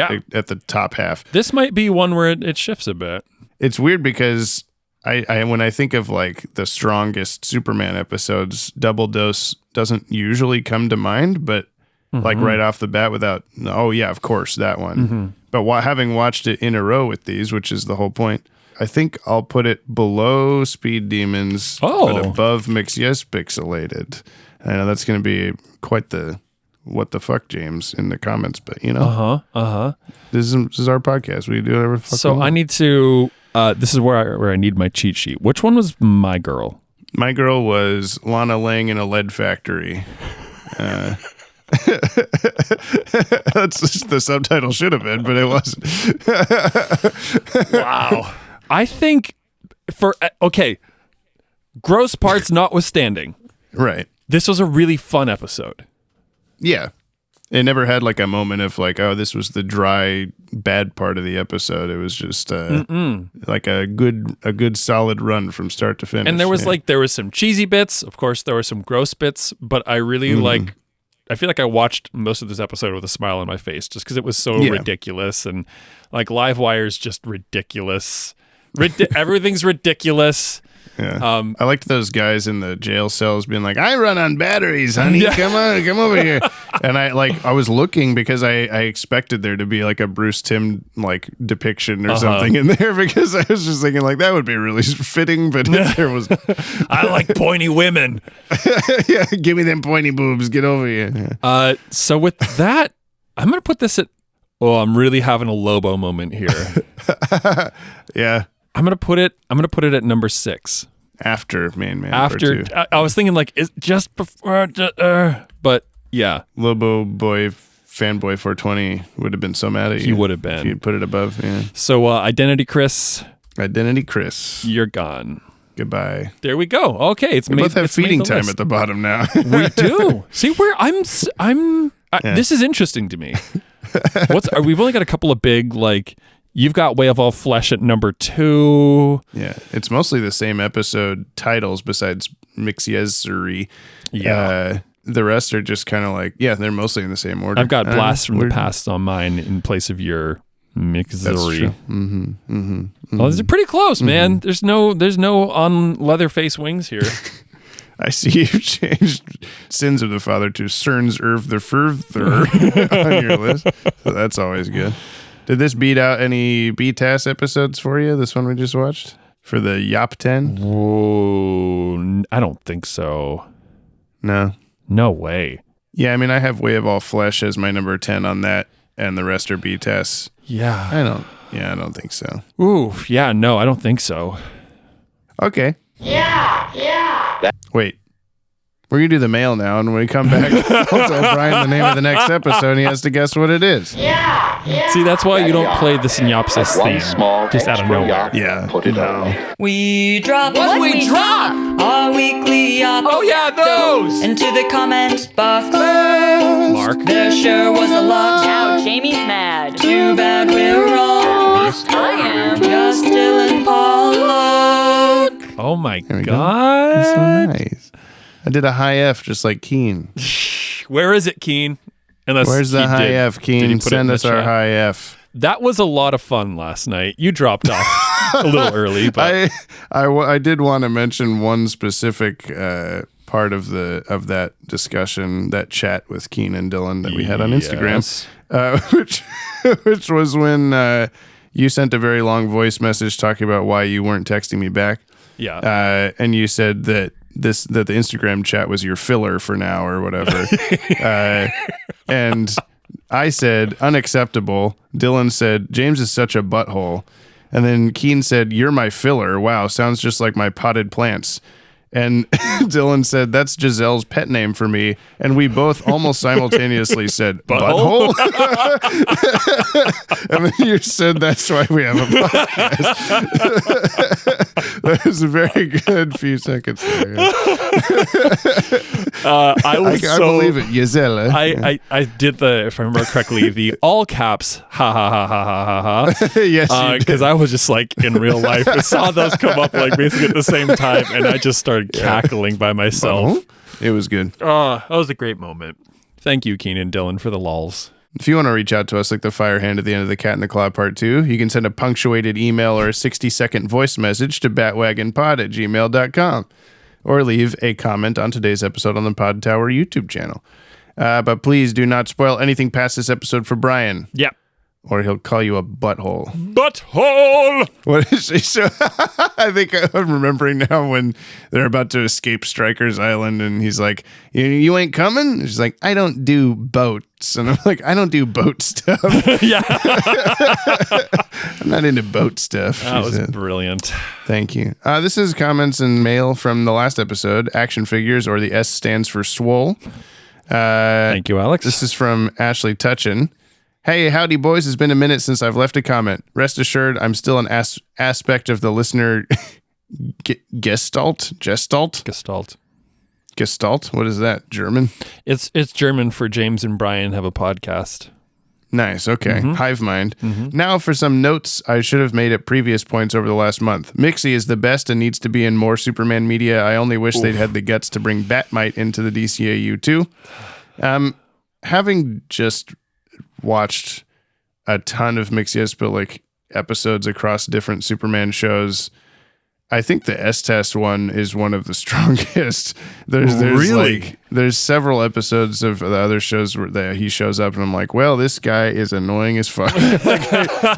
the top half. This might be one where it shifts a bit. It's weird because I when I think of like the strongest Superman episodes, Double Dose doesn't usually come to mind, but like right off the bat without, oh yeah, of course, that one. But having watched it in a row with these, which is the whole point, I think I'll put it below Speed Demons, but above Mix Yes Pixelated. I know that's going to be quite the what the fuck, James, in the comments, but you know, This is our podcast. We do whatever the fuck we So want. I need to. This is where I need my cheat sheet. Which one was My Girl? My Girl was Lana Lang in a lead factory. That's just the subtitle should have been, but it wasn't. Wow. I think gross parts notwithstanding, Right. this was a really fun episode. Yeah. It never had like a moment of like, oh, this was the dry, bad part of the episode. It was just like a good solid run from start to finish. And there was some cheesy bits. Of course, there were some gross bits, but I really I feel like I watched most of this episode with a smile on my face just because it was so ridiculous. And like Livewire's just ridiculous. Everything's ridiculous. Yeah. I liked those guys in the jail cells being like, I run on batteries, honey. Come on, come over here. And I was looking because I expected there to be like a Bruce Timm like depiction or something in there, because I was just thinking like that would be really fitting, but there was. I like pointy women. Yeah, give me them pointy boobs. Get over here. Yeah. So with that, I'm going to put this at, I'm really having a Lobo moment here. Yeah. I'm gonna put it at number 6. After Main Man. After I was thinking like it's just before, but yeah, Lobo Boy Fanboy 420 would have been so mad at you. He would have been. If you'd put it above. Yeah. So Identity Chris, you're gone. Goodbye. There we go. Okay, we both have feeding time at the bottom now. We do. See where this is interesting to me. We've only got a couple of big like. You've got Way of All Flesh at number 2. Yeah, it's mostly the same episode titles besides Mixiesery. Yeah. The rest are just kind of like, they're mostly in the same order. I've got Blast from the Past on mine in place of your Mixiesery. That's true. Mm-hmm, mm-hmm, mm-hmm. Well, these are pretty close, man. There's no on Leatherface wings here. I see you've changed Sins of the Father to Cerns Irv the Further on your list. So that's always good. Did this beat out any BTAS episodes for you? This one we just watched for the Yop 10? Whoa, I don't think so. No way. Yeah, I mean, I have Way of All Flesh as my number 10 on that, and the rest are BTAS. Yeah, I don't think so. Ooh, yeah, no, I don't think so. Okay. Yeah. Wait. We're going to do the mail now, and when we come back, I'll tell Brian the name of the next episode, and he has to guess what it is. See, that's why you don't play the synopsis theme just out of nowhere. Yeah. Put it on. We drop our weekly Oh, yeah, those! into the comment box. Mark. There sure was a lot. Now Jamie's mad. Too bad we're wrong. I am just Dylan Pollock. Oh, my There we go. God. That's so nice. I did a high F just like Keen. Where is it, Keen? Where's the high F, Keen? Send us our high F. That was a lot of fun last night. You dropped off a little early, but I did want to mention one specific part of that discussion, that chat with Keen and Dylan that we had on Instagram, which was when you sent a very long voice message talking about why you weren't texting me back. Yeah, and you said that the Instagram chat was your filler for now or whatever. And I said, unacceptable. Dylan said, James is such a butthole. And then Keen said, you're my filler. Wow, sounds just like my potted plants. And Dylan said, that's Giselle's pet name for me. And we both almost simultaneously said, butthole? And then you said, that's why we have a podcast. That was a very good few seconds there. I believe it, Giselle. I did the, if I remember correctly, the all caps, ha ha ha ha ha ha ha. Yes, because I was just like in real life, I saw those come up like basically at the same time, and I just started cackling by myself. It was good. Oh, that was a great moment. Thank you, Keenan Dylan, for the lulz. If you want to reach out to us like the fire hand at the end of the Cat in the Claw Part 2, you can send a punctuated email or a 60-second voice message to batwagonpod@gmail.com or leave a comment on today's episode on the Podtower YouTube channel. But please do not spoil anything past this episode for Brian. Yep. Or he'll call you a butthole. Butthole! What is she? So I think I'm remembering now when they're about to escape Stryker's Island and he's like, you ain't coming? And she's like, I don't do boats. And I'm like, I don't do boat stuff. Yeah. I'm not into boat stuff. That was brilliant. Thank you. This is comments and mail from the last episode, Action Figures, or the S stands for Swole. Thank you, Alex. This is from Ashley Tutchin. Hey, howdy, boys. It's been a minute since I've left a comment. Rest assured, I'm still an aspect of the listener Gestalt? What is that? German? It's German for James and Brian have a podcast. Nice. Okay. Mm-hmm. Hive mind. Mm-hmm. Now for some notes I should have made at previous points over the last month. Mixie is the best and needs to be in more Superman media. I only wish they'd had the guts to bring Batmite into the DCAU too. Having just watched a ton of Mixie episodes across different Superman shows, I think the S-Test one is one of the strongest. There's really? There's several episodes of the other shows where he shows up and I'm like, well, this guy is annoying as fuck.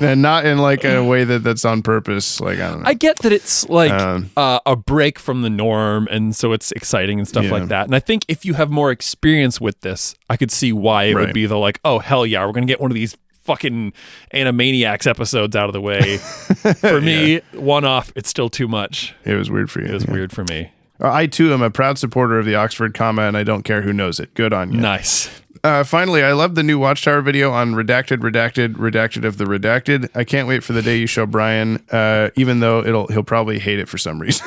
And not in like a way that's on purpose. Like, I don't know. I get that it's like a break from the norm, and so it's exciting and stuff like that. And I think if you have more experience with this, I could see why it would be the like, oh, hell yeah, we're going to get one of these fucking Animaniacs episodes out of the way. For me, one off, it's still too much. It was weird for you. It was weird for me. I too am a proud supporter of the Oxford comma, and I don't care who knows it. Good on you. Nice. Finally, I love the new Watchtower video on redacted of the redacted. I can't wait for the day you show Brian, even though he'll probably hate it for some reason.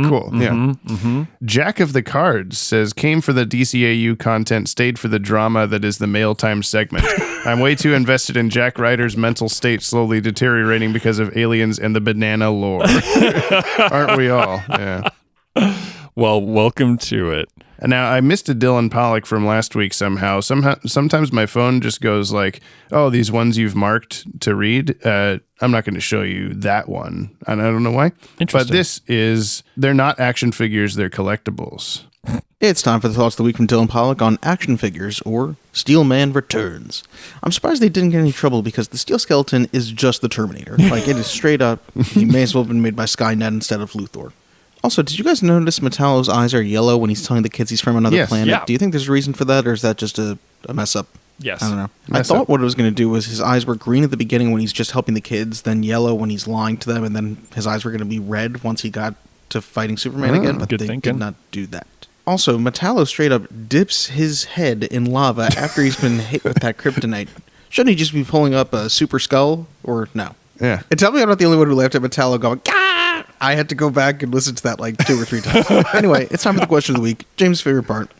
Cool. Yeah. Jack of the Cards says, came for the DCAU content, stayed for the drama that is the mail time segment. I'm way too invested in Jack Ryder's mental state slowly deteriorating because of aliens and the banana lore. Aren't we all? Yeah. Well, welcome to it. And now I missed a Dylan Pollock from last week somehow. Sometimes my phone just goes like, oh, these ones you've marked to read. I'm not going to show you that one. And I don't know why. But they're not action figures, they're collectibles. It's time for the Thoughts of the Week from Dylan Pollock on action figures, or Steel Man Returns. I'm surprised they didn't get any trouble because the steel skeleton is just the Terminator. Like, it is straight up, he may as well have been made by Skynet instead of Luthor. Also, did you guys notice Metallo's eyes are yellow when he's telling the kids he's from another planet? Yeah. Do you think there's a reason for that, or is that just a mess up? Yes. I don't know. I thought what it was going to do was his eyes were green at the beginning when he's just helping the kids, then yellow when he's lying to them, and then his eyes were going to be red once he got to fighting Superman again, but they did not do that. Also, Metallo straight up dips his head in lava after he's been hit with that kryptonite. Shouldn't he just be pulling up a super skull, or no? Yeah. And tell me I'm not the only one who laughed at Metallo going, Gah! I had to go back and listen to that like 2 or 3 times. Anyway, it's time for the question of the week. James' favorite part.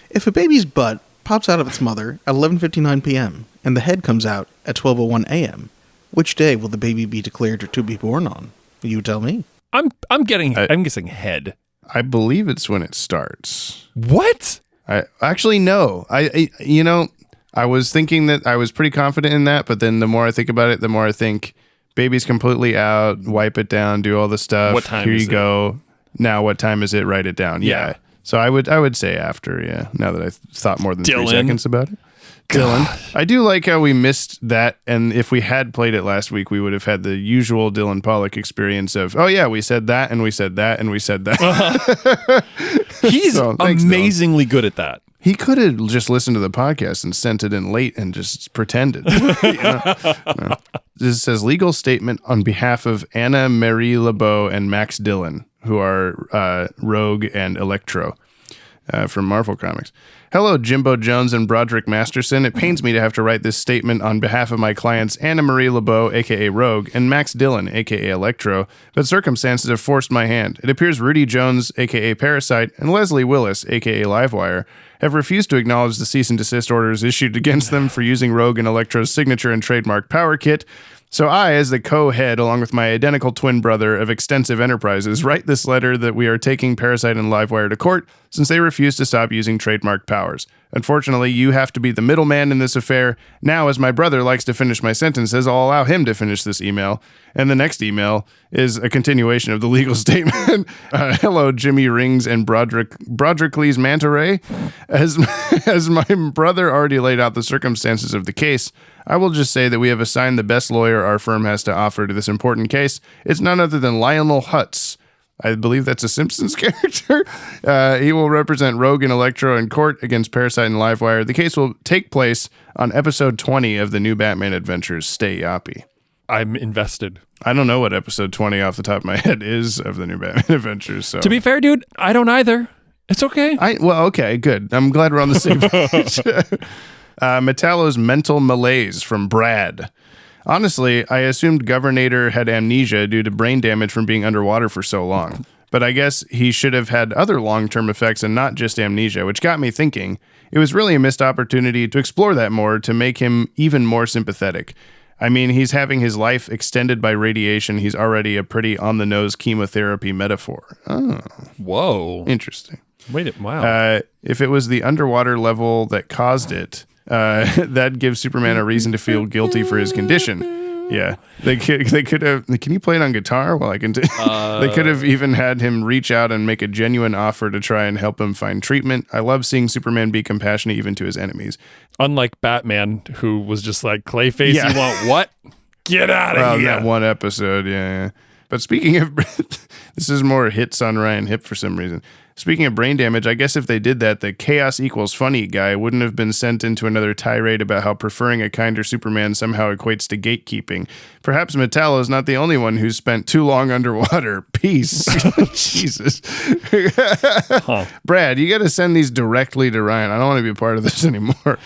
If a baby's butt pops out of its mother at 11:59 p.m. and the head comes out at 12:01 a.m., which day will the baby be declared to be born on? You tell me. I'm guessing head. I believe it's when it starts. What? I actually no. I was thinking that I was pretty confident in that, but then the more I think about it, the more I think baby's completely out, wipe it down, do all the stuff. What time Here is you go. Now what time is it? Write it down. Yeah. So I would say after, yeah. Now that I thought more than 3 seconds about it. God. Dylan. I do like how we missed that, and if we had played it last week, we would have had the usual Dylan Pollock experience of, oh yeah, we said that, and we said that, and we said that. He's amazingly good at that. He could have just listened to the podcast and sent it in late and just pretended. No. This says legal statement on behalf of Anna Marie LeBeau and Max Dillon, who are Rogue and Electro from Marvel Comics. Hello, Jimbo Jones and Broderick Masterson. It pains me to have to write this statement on behalf of my clients Anna Marie LeBeau, a.k.a. Rogue, and Max Dillon, a.k.a. Electro, but circumstances have forced my hand. It appears Rudy Jones, a.k.a. Parasite, and Leslie Willis, a.k.a. Livewire, have refused to acknowledge the cease and desist orders issued against them for using Rogue and Electro's signature and trademark power kit. So I, as the co-head, along with my identical twin brother of extensive enterprises, write this letter that we are taking Parasite and Livewire to court since they refuse to stop using trademark powers. Unfortunately, you have to be the middleman in this affair. Now, as my brother likes to finish my sentences, I'll allow him to finish this email. And the next email is a continuation of the legal statement. Hello, Jimmy Rings and Broderickles Manta Ray. As my brother already laid out the circumstances of the case, I will just say that we have assigned the best lawyer our firm has to offer to this important case. It's none other than Lionel Hutz. I believe that's a Simpsons character. He will represent Rogue and Electro in court against Parasite and Livewire. The case will take place on episode 20 of the new Batman Adventures. Stay Yoppie. I'm invested. I don't know what episode 20 off the top of my head is of the new Batman Adventures. So to be fair, dude, I don't either. It's okay. Okay, good. I'm glad we're on the same page. Metallo's mental malaise from Brad. Honestly, I assumed Governator had amnesia due to brain damage from being underwater for so long. But I guess he should have had other long-term effects and not just amnesia, which got me thinking. It was really a missed opportunity to explore that more to make him even more sympathetic. I mean, he's having his life extended by radiation. He's already a pretty on-the-nose chemotherapy metaphor. Oh. Whoa. Interesting. Wow. If it was the underwater level that caused it, that gives Superman a reason to feel guilty for his condition. Yeah, they could have. Can you play it on guitar? Well, I can. They could have even had him reach out and make a genuine offer to try and help him find treatment. I love seeing Superman be compassionate even to his enemies. Unlike Batman, who was just like, Clayface, you want what? Get out of here. That one episode, yeah. But speaking of, this is more hits on Ryan Hip for some reason. Speaking of brain damage, I guess if they did that, the chaos equals funny guy wouldn't have been sent into another tirade about how preferring a kinder Superman somehow equates to gatekeeping. Perhaps Metallo is not the only one who's spent too long underwater. Peace. Jesus. Brad, you got to send these directly to Ryan. I don't want to be a part of this anymore.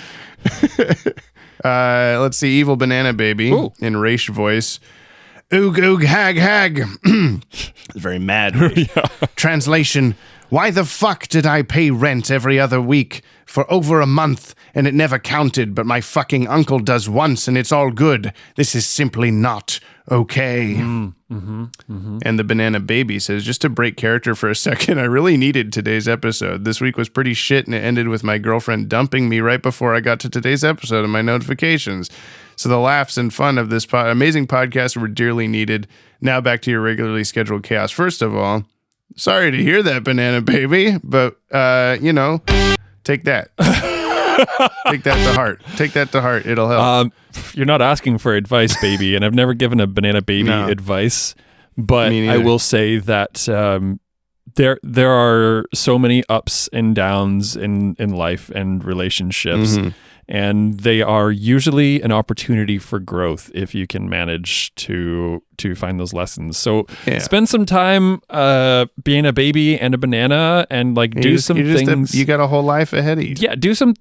Let's see. Evil Banana Baby in Raish voice. Oog, oog, hag, hag. It's very mad. Yeah. Translation. Why the fuck did I pay rent every other week for over a month and it never counted, but my fucking uncle does once and it's all good? This is simply not okay. And the Banana Baby says, just to break character for a second, I really needed today's episode. This week was pretty shit and it ended with my girlfriend dumping me right before I got to today's episode and my notifications. So the laughs and fun of this amazing podcast were dearly needed. Now back to your regularly scheduled chaos. First of all, sorry to hear that, Banana Baby, but, take that. Take that to heart. Take that to heart. It'll help. You're not asking for advice, baby, and I've never given a Banana Baby advice, but I will say that there are so many ups and downs in life and relationships. And they are usually an opportunity for growth if you can manage to find those lessons. So spend some time being a baby and a banana, and do some things. You got a whole life ahead of you. Yeah, do some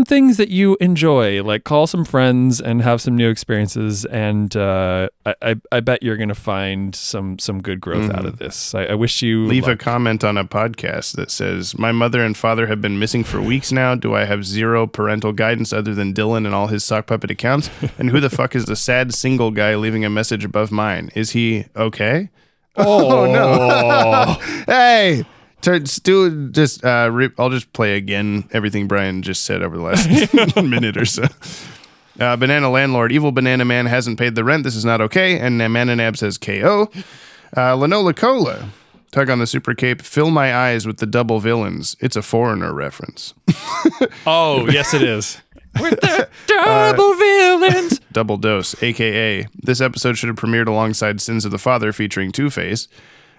things that you enjoy. Like call some friends and have some new experiences. And I bet you're gonna find some good growth out of this. I wish you leave a comment on a podcast that says, "My mother and father have been missing for weeks now. Do I have zero parental guidance other than Dylan and all his sock puppet accounts? And who the fuck is the sad single guy leaving a message above mine? Is he okay?" Oh no! Hey, I'll just play again everything Brian just said over the last minute or so. Banana Landlord, Evil Banana Man hasn't paid the rent. This is not okay. And Mananab says KO. Lanola Cola, tug on the super cape. Fill my eyes with the double villains. It's a Foreigner reference. Oh, yes, it is. With the double villains. Double dose, a.k.a. this episode should have premiered alongside Sins of the Father featuring Two-Face.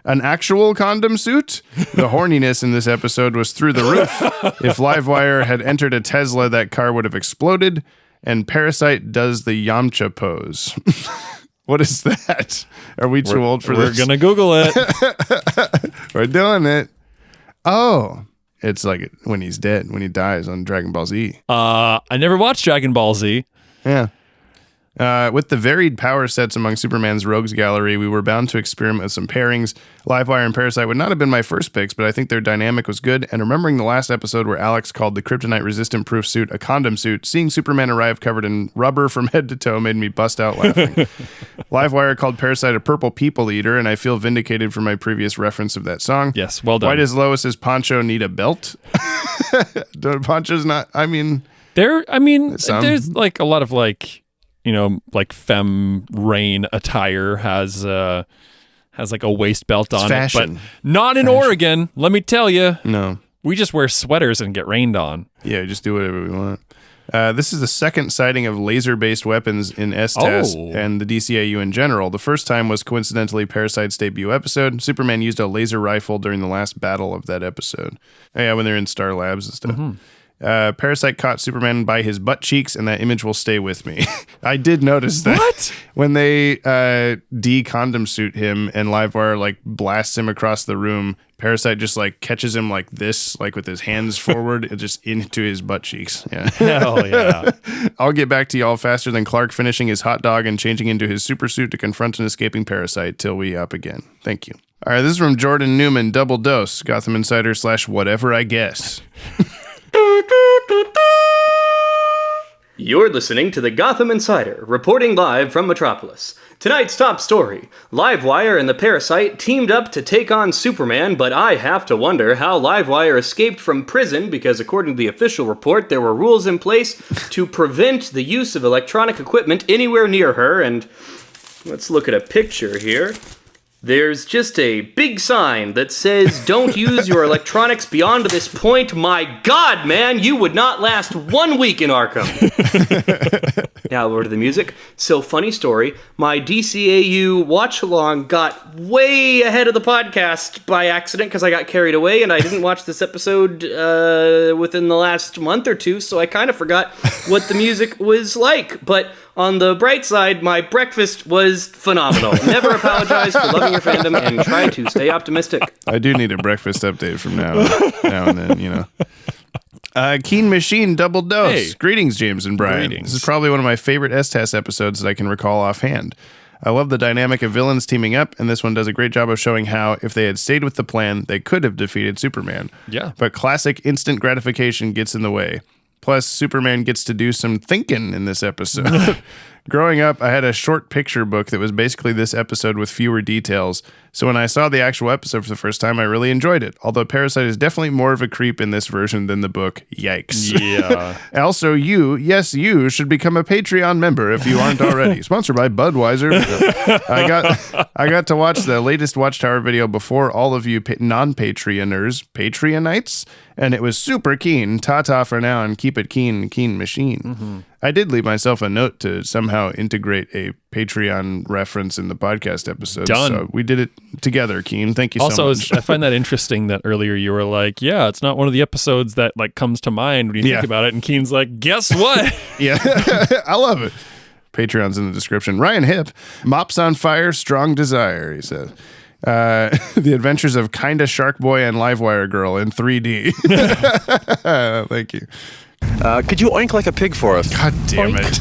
An actual condom suit? The horniness in this episode was through the roof. If Livewire had entered a Tesla, that car would have exploded. And Parasite does the Yamcha pose. What is that? Are we too old for this? We're going to Google it. We're doing it. Oh. It's like when he's dead, when he dies on Dragon Ball Z. I never watched Dragon Ball Z. Yeah. With the varied power sets among Superman's rogues gallery, we were bound to experiment with some pairings. Livewire and Parasite would not have been my first picks, but I think their dynamic was good. And remembering the last episode where Alex called the kryptonite-resistant proof suit a condom suit, seeing Superman arrive covered in rubber from head to toe made me bust out laughing. Livewire called Parasite a purple people eater, and I feel vindicated for my previous reference of that song. Yes, well done. Why does Lois's poncho need a belt? Poncho's not, there's like a lot of femme rain attire has like a waist belt on it, but not in Oregon. Let me tell you. No, we just wear sweaters and get rained on. Yeah, just do whatever we want. This is the second sighting of laser-based weapons in STAS and the DCAU in general. The first time was coincidentally Parasite's debut episode. Superman used a laser rifle during the last battle of that episode. Oh, yeah, when they're in Star Labs and stuff. Parasite caught Superman by his butt cheeks, and that image will stay with me. I did notice that. What? When they de-condom suit him and Livewire blasts him across the room, Parasite just catches him like this, with his hands forward, and just into his butt cheeks. Yeah. Hell yeah. I'll get back to y'all faster than Clark finishing his hot dog and changing into his super suit to confront an escaping Parasite till we up again. Thank you. All right, this is from Jordan Newman, double dose, Gotham Insider / whatever I guess. You're listening to the Gotham Insider, reporting live from Metropolis. Tonight's top story: Livewire and the Parasite teamed up to take on Superman, but I have to wonder how Livewire escaped from prison because according to the official report, there were rules in place to prevent the use of electronic equipment anywhere near her, and Let's look at a picture here. There's just a big sign that says, "Don't use your electronics beyond this point." My God, man, you would not last 1 week in Arkham. Now over to the music. So, funny story, my DCAU watch-along got way ahead of the podcast by accident because I got carried away and I didn't watch this episode within the last month or two, so I kind of forgot what the music was like. But on the bright side, my breakfast was phenomenal. Never apologize for loving your fandom and try to stay optimistic. I do need a breakfast update from now and then, you know. Keen Machine Double Dose. Hey. Greetings, James and Brian. Greetings. This is probably one of my favorite S-TAS episodes that I can recall offhand. I love the dynamic of villains teaming up, and this one does a great job of showing how, if they had stayed with the plan, they could have defeated Superman. Yeah. But classic instant gratification gets in the way. Plus, Superman gets to do some thinking in this episode. Growing up, I had a short picture book that was basically this episode with fewer details. So when I saw the actual episode for the first time, I really enjoyed it. Although Parasite is definitely more of a creep in this version than the book. Yikes. Yeah. Also, you should become a Patreon member if you aren't already. Sponsored by Budweiser. I got to watch the latest Watchtower video before all of you non-Patreoners, Patreonites, and it was super keen. Ta-ta for now and keep it keen machine. Mm-hmm. I did leave myself a note to somehow integrate a Patreon reference in the podcast episode. Done. So we did it together, Keen. Thank you so also, much. I find that interesting that earlier you were like, yeah, it's not one of the episodes that like comes to mind when you think about it. And Keen's like, guess what? Yeah, I love it. Patreon's in the description. Ryan Hip, Mops on Fire, Strong Desire, he says. The Adventures of Kinda Shark Boy and Livewire Girl in 3D. Thank you. Could you oink like a pig for us? God damn it.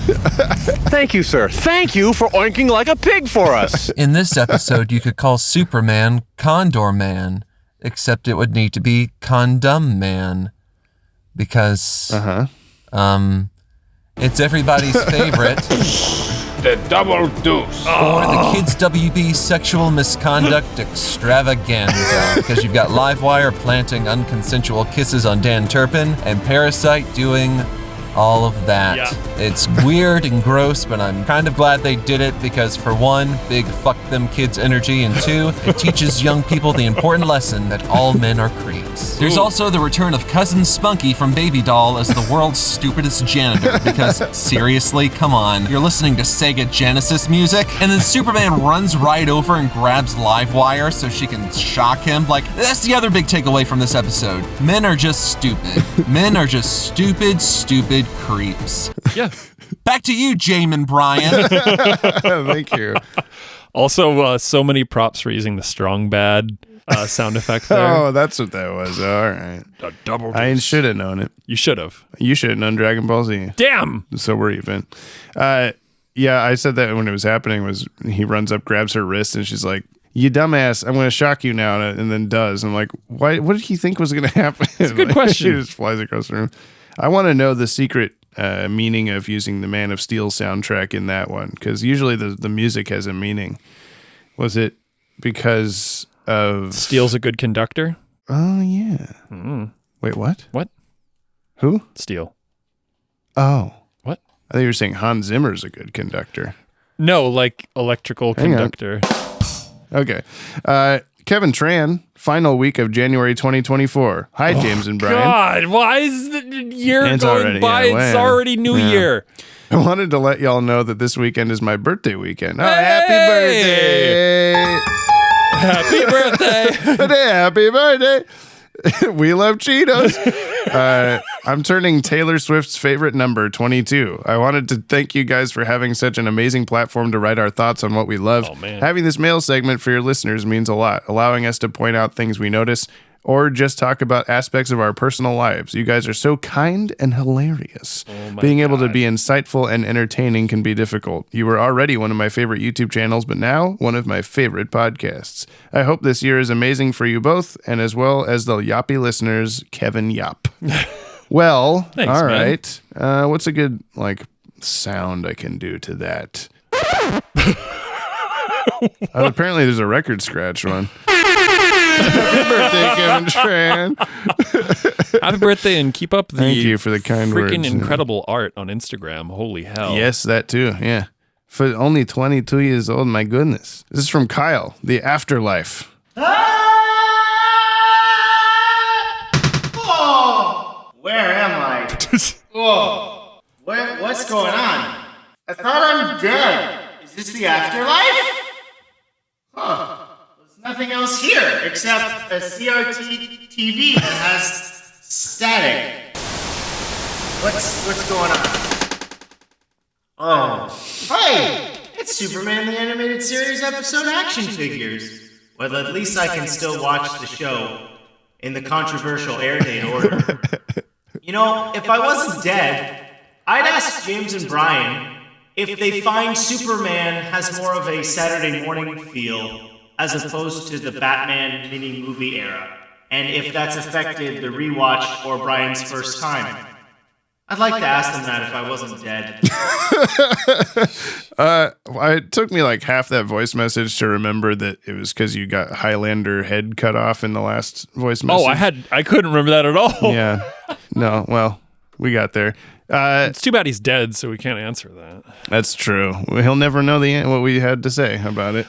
Thank you, sir. Thank you for oinking like a pig for us. In this episode, you could call Superman Condor Man, except it would need to be Condom Man. Because, it's everybody's favorite. The double deuce. Or the Kids WB sexual misconduct extravaganza. Because you've got Livewire planting unconsensual kisses on Dan Turpin, and Parasite doing all of that. Yeah. It's weird and gross, but I'm kind of glad they did it because, for one, big fuck them kids energy, and two, it teaches young people the important lesson that all men are creeps. There's also the return of Cousin Spunky from Baby Doll as the world's stupidest janitor, because seriously, come on, you're listening to Sega Genesis music, and then Superman runs right over and grabs Livewire so she can shock him. Like, that's the other big takeaway from this episode. Men are just stupid. Men are just stupid creeps. Yeah. Back to you, Jamin Brian. Thank you. Also, so many props for using the strong bad sound effect there. Oh, that's what that was. All right. A double I should have known it. You should have. You should have known Dragon Ball Z. Damn. So we're even. Yeah, I said that when it was happening. Was he runs up, grabs her wrist, and she's like, "You dumbass! I'm going to shock you now," and then does. I'm like, "Why? What did he think was going to happen?" It's a good question. He just flies across the room. I want to know the secret meaning of using the Man of Steel soundtrack in that one, because usually the music has a meaning. Was it because of Steel's a good conductor? Oh yeah. Mm. Wait, what? What? Who? Steel. Oh. What? I think you were saying Hans Zimmer's a good conductor. No, like electrical conductor. Okay. Kevin Tran, final week of January 2024. Hi, James and Brian. God, why is the year It's going already by? It's already New Year. I wanted to let y'all know that this weekend is my birthday weekend. Oh, Hey! happy birthday! Happy birthday! Happy birthday! We love Cheetos. I'm turning Taylor Swift's favorite number, 22. I wanted to thank you guys for having such an amazing platform to write our thoughts on what we love. Oh, man. Having this mail segment for your listeners means a lot, allowing us to point out things we notice or just talk about aspects of our personal lives. You guys are so kind and hilarious. Being able to be insightful and entertaining can be difficult. You were already one of my favorite YouTube channels, but now one of my favorite podcasts. I hope this year is amazing for you both, and as well as the Yoppie listeners, Kevin Yop. Well, Thanks, all man. right. What's a good sound I can do to that? Apparently there's a record scratch one. Happy birthday, Kevin Tran. Happy birthday, and keep up the Thank you for the kind freaking words. incredible art on Instagram. Holy hell. Yes, that too. Yeah. For only 22 years old, my goodness. This is from Kyle, The Afterlife. Oh, where am I? Whoa, what's going on? I thought I'm dead. Is this the afterlife? Huh. There's nothing else here except a CRT TV that has static. What's going on? Oh, hey! It's Superman the Animated Series episode action figures. Well, at least I can still watch the show in the controversial Airdate order. You know, if I wasn't dead, I'd ask James and Brian if they find Superman has more of a Saturday morning feel as opposed to the Batman mini-movie era, and if that's affected the rewatch or Brian's first time. I'd like to ask them that if I wasn't dead. It took me like half that voice message to remember that it was because you got Highlander head cut off in the last voice message. Oh, I couldn't remember that at all. Yeah. No, well, we got there. It's too bad he's dead, so we can't answer that. That's true. He'll never know what we had to say about it.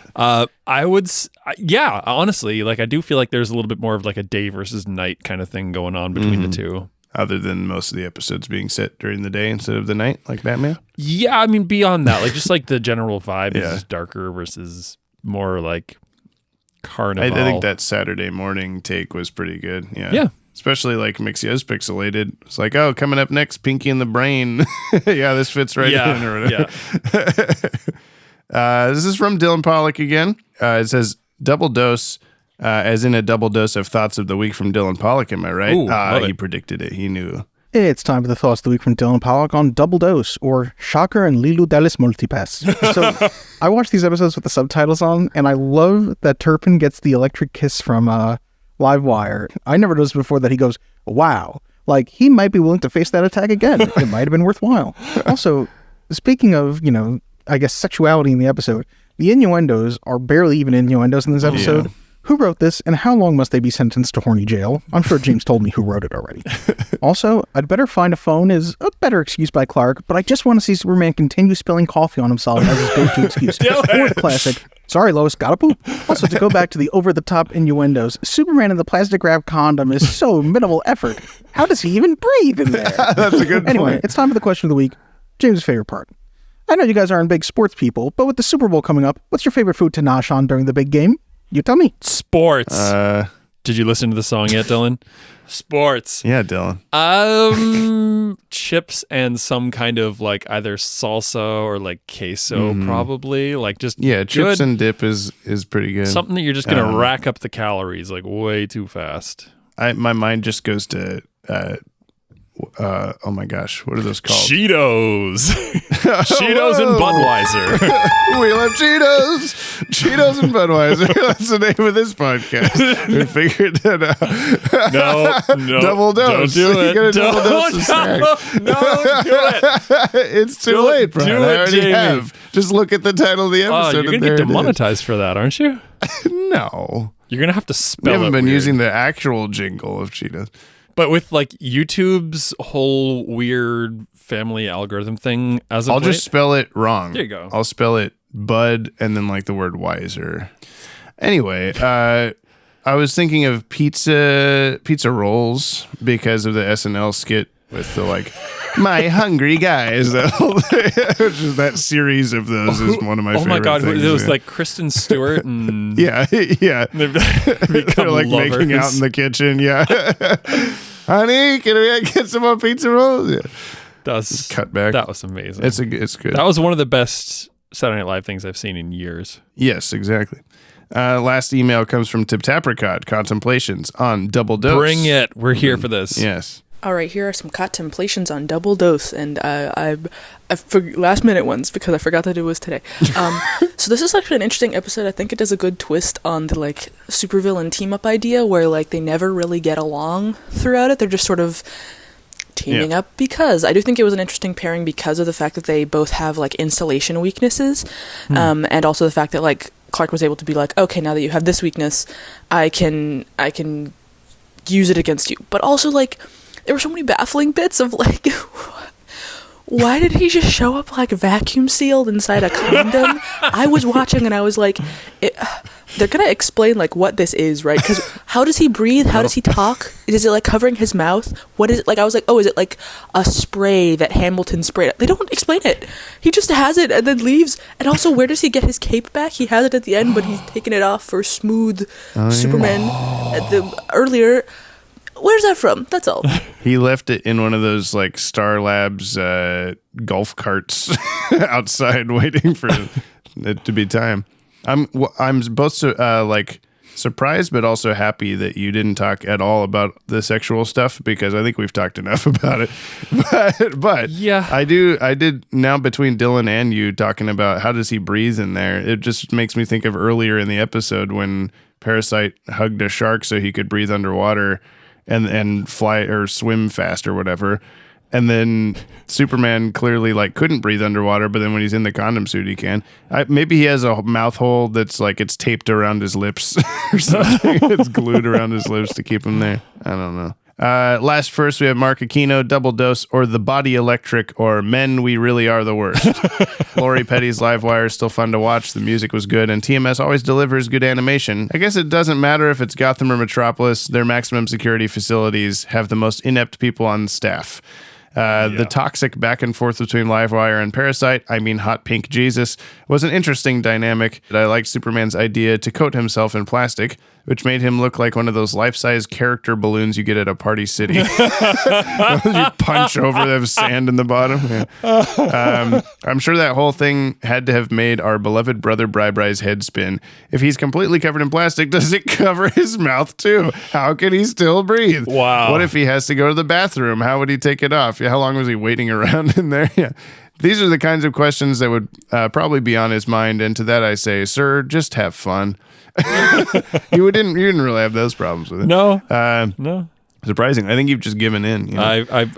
Yeah, honestly, like I do feel like there's a little bit more of like a day versus night kind of thing going on between the two. Other than most of the episodes being set during the day instead of the night, like Batman? Yeah, I mean, beyond that, like just like the general vibe is darker versus more like carnival. I think that Saturday morning take was pretty good. Yeah. Yeah. Especially like Mixio's Pixelated. It's like, oh, coming up next, Pinky and the Brain. Yeah, this fits right in or whatever. Yeah. This is from Dylan Pollock again. It says, double dose, as in a double dose of thoughts of the week from Dylan Pollock. Am I right? Ooh, he predicted it. He knew. It's time for the thoughts of the week from Dylan Pollock on Double Dose, or Shocker and Lilu Dallas Multipass. So I watched these episodes with the subtitles on, and I love that Turpin gets the electric kiss from Livewire. I never noticed before that he goes, wow. Like, he might be willing to face that attack again. It might have been worthwhile. Also, speaking of, I guess sexuality in the episode, the innuendos are barely even innuendos in this episode. Yeah. Who wrote this, and how long must they be sentenced to horny jail? I'm sure James told me who wrote it already. Also, I'd better find a phone is a better excuse by Clark, but I just want to see Superman continue spilling coffee on himself as his go-to excuse. Or the classic, sorry Lois, gotta poop. Also, to go back to the over-the-top innuendos, Superman in the plastic wrap condom is so minimal effort. How does he even breathe in there? That's a good point. Anyway, it's time for the question of the week. James' favorite part. I know you guys aren't big sports people, but with the Super Bowl coming up, what's your favorite food to nosh on during the big game? You tell me. Sports. Did you listen to the song yet, Dylan? Sports. Yeah, Dylan. Chips and some kind of like either salsa or like queso, probably. Like just chips and dip is pretty good. Something that you're just gonna rack up the calories like way too fast. My mind just goes to oh my gosh, what are those called? Cheetos. Cheetos and Budweiser. We love Cheetos. Cheetos and Budweiser. That's the name of this podcast. We figured that out. No. Double dose. Don't do it. You get a double dose of snacks. No, do it. It's too late, Brian. I already have. Just look at the title of the episode. You're going to get demonetized for that, aren't you? No. You're going to have to spell it. We haven't been weird. using the actual jingle of Cheetos. But with like YouTube's whole weird family algorithm thing, I'll just spell it wrong. There you go. I'll spell it Bud and then like the word wiser. Anyway, I was thinking of pizza rolls because of the SNL skit with the like my hungry guys. That series of those is one of my favorite. Oh my god, things, it was like Kristen Stewart and yeah. They're like lovers. making out in the kitchen. Yeah, honey, can we get some more pizza rolls? Yeah. That's cut back. That was amazing. It's good. That was one of the best Saturday Night Live things I've seen in years. Yes, exactly. Last email comes from Tip Tapricot. Contemplations on Double Dose. Bring it. We're here for this. Yes. All right, here are some contemplations on Double Dose, and I last minute ones because I forgot that it was today. So this is actually an interesting episode. I think it does a good twist on the like supervillain team up idea, where like they never really get along throughout it. They're just sort of teaming up because I do think it was an interesting pairing because of the fact that they both have like installation weaknesses, and also the fact that like Clark was able to be like, okay, now that you have this weakness, I can use it against you, but also like. There were so many baffling bits of like, why did he just show up like vacuum sealed inside a condom? I was watching and I was like, they're gonna explain like what this is, right? Because how does he breathe? How does he talk? Is it like covering his mouth? What is it like? I was like, oh, is it like a spray that Hamilton sprayed? They don't explain it. He just has it and then leaves. And also, where does he get his cape back? He has it at the end, but he's taking it off for smooth Superman earlier. Where's that from? That's all. He left it in one of those like Star Labs golf carts outside, waiting for it to be time. I'm both like surprised, but also happy that you didn't talk at all about the sexual stuff, because I think we've talked enough about it. But yeah, I did now, between Dylan and you talking about how does he breathe in there. It just makes me think of earlier in the episode when Parasite hugged a shark so he could breathe underwater and fly or swim fast or whatever. And then Superman clearly like couldn't breathe underwater, but then when he's in the condom suit, he can. Maybe he has a mouth hole that's like it's taped around his lips or something. It's glued around his lips to keep him there. I don't know. Last first, we have Mark Aquino, Double Dose, or The Body Electric, or Men, We Really Are the Worst. Lori Petty's Livewire is still fun to watch. The music was good, and TMS always delivers good animation. I guess it doesn't matter if it's Gotham or Metropolis. Their maximum security facilities have the most inept people on staff. The toxic back and forth between Livewire and Parasite, I mean Hot Pink Jesus, was an interesting dynamic. I liked Superman's idea to coat himself in plastic, which made him look like one of those life-size character balloons you get at a party city. You punch over, they have sand in the bottom. Yeah. I'm sure that whole thing had to have made our beloved brother Bri-Bri's head spin. If he's completely covered in plastic, does it cover his mouth too? How can he still breathe? Wow. What if he has to go to the bathroom? How would he take it off? How long was he waiting around in there? Yeah. These are the kinds of questions that would probably be on his mind. And to that I say, sir, just have fun. You didn't really have those problems with it. No. No. Surprising. I think you've just given in. You know?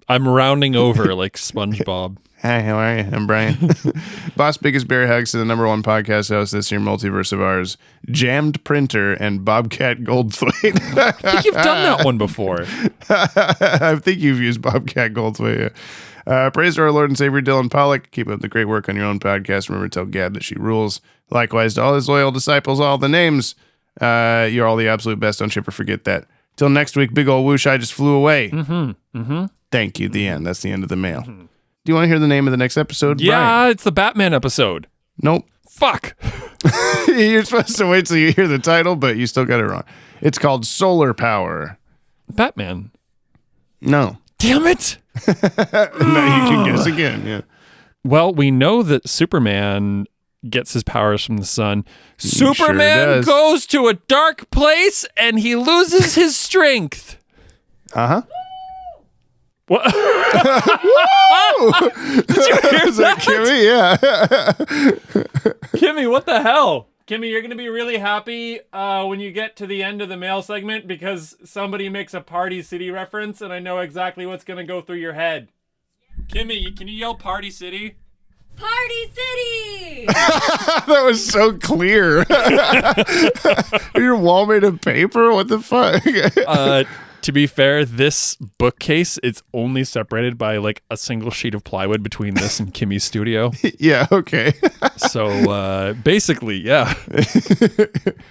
I'm rounding over like SpongeBob. Hi, how are you? I'm Brian. Boss Biggest Bear Hugs to the #1 podcast host this year, Multiverse of Ours, Jammed Printer, and Bobcat Goldthwait. I think you've done that one before. I think you've used Bobcat Goldthwait. Praise to our Lord and Savior Dylan Pollock. Keep up the great work on your own podcast. Remember to tell Gab that she rules. Likewise to all his loyal disciples, all the names. You're all the absolute best. Don't you ever forget that. Till next week, big ol' whoosh, I just flew away. Thank you. The end. That's the end of the mail. Do you want to hear the name of the next episode, Yeah, Brian? it's the Batman episode. Nope. Fuck. You're supposed to wait till you hear the title, but you still got it wrong. It's called Solar Power. Batman. No. Damn it. Now you can guess again. Yeah. Well, we know that Superman gets his powers from the sun. Sure Superman does. goes to a dark place and he loses his strength. Uh-huh. What? Did you hear that? Kimmy? Yeah. Kimmy, what the hell? Kimmy, you're going to be really happy when you get to the end of the mail segment because somebody makes a Party City reference and I know exactly what's going to go through your head. Kimmy, can you yell Party City? Party City! That was so clear. Your wall made of paper? What the fuck? To be fair, this bookcase, it's only separated by like a single sheet of plywood between this and Kimmy's studio. Yeah, okay. So basically, yeah.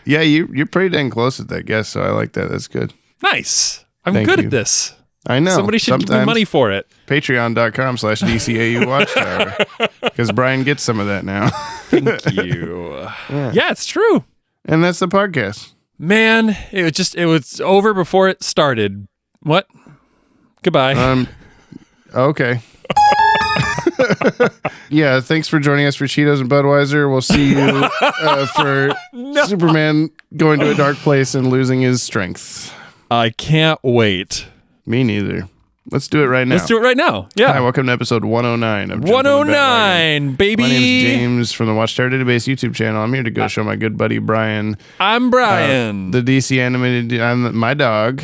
Yeah, you're pretty dang close at that guess, so I like that. That's good. Nice. I'm Thank good you. at this. I know. Somebody should give me money for it. Patreon.com/DCAU Watchtower. Because Brian gets some of that now. Thank you. Yeah, it's true. And that's the podcast. Man, it was over before it started. What? Goodbye. Okay. Yeah, thanks for joining us for Cheetos and Budweiser. We'll see you for Superman going to a dark place and losing his strength. I can't wait. Me neither. Let's do it right now. Let's do it right now. Yeah. Hi, welcome to episode 109 of 109, baby. My name's James from the Watchtower Database YouTube channel. I'm here to go show my good buddy Brian. I'm Brian. The DC animated, I'm my dog.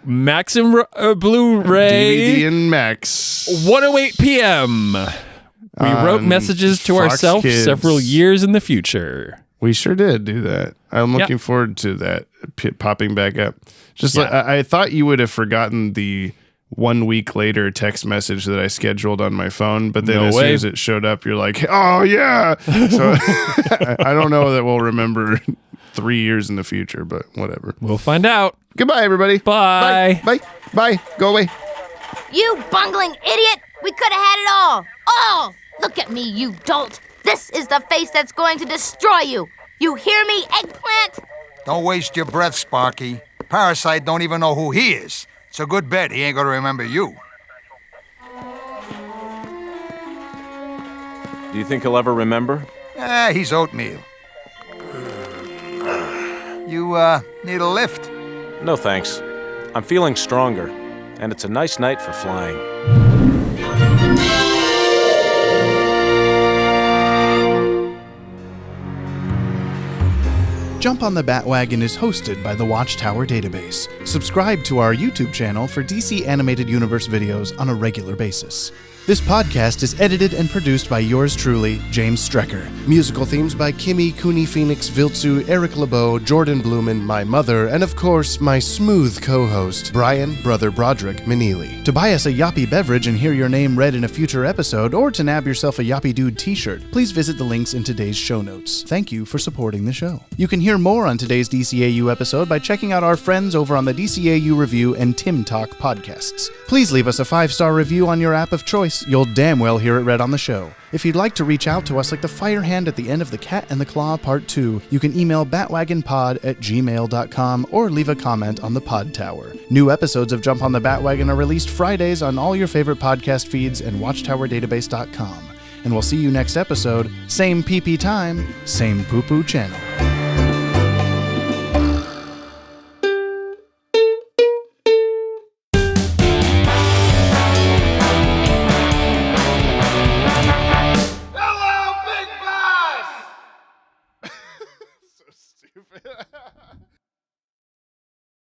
Max and Blu-ray. DVD and Max. 1:08 p.m. We wrote messages to Fox ourselves Kids. several years in the future. We sure did do that. I'm looking forward to that popping back up. Just like I thought you would have forgotten the 1 week later text message that I scheduled on my phone, but then as soon as it showed up, you're like, oh yeah. So I don't know that we'll remember 3 years in the future, but whatever. We'll find out. Goodbye, everybody. Bye. Bye. Bye. Go away. You bungling idiot! We could have had it all! All! Look at me, you dolt! This is the face that's going to destroy you! You hear me, eggplant? Don't waste your breath, Sparky. Parasite don't even know who he is. It's a good bet he ain't gonna remember you. Do you think he'll ever remember? He's oatmeal. You, need a lift? No, thanks. I'm feeling stronger, and it's a nice night for flying. Jump on the Bat-Wagon is hosted by the Watchtower Database. Subscribe to our YouTube channel for DC Animated Universe videos on a regular basis. This podcast is edited and produced by yours truly, James Strecker. Musical themes by Kimmy, Cooney Phoenix, Viltsu, Eric LeBeau, Jordan Blumen, my mother, and of course, my smooth co-host, Brian, brother Broderick Meneely. To buy us a Yoppie beverage and hear your name read in a future episode, or to nab yourself a Yoppie Dude t-shirt, please visit the links in today's show notes. Thank you for supporting the show. You can hear more on today's DCAU episode by checking out our friends over on the DCAU Review and Tim Talk podcasts. Please leave us a 5-star review on your app of choice. You'll damn well hear it read on the show. If you'd like to reach out to us like the fire hand at the end of The Cat and the Claw Part 2, you can email batwagonpod@gmail.com or leave a comment on the Podtower. New episodes of Jump on the Bat-Wagon are released Fridays on all your favorite podcast feeds and watchtowerdatabase.com. And we'll see you next episode, same PP time, same poo-poo channel.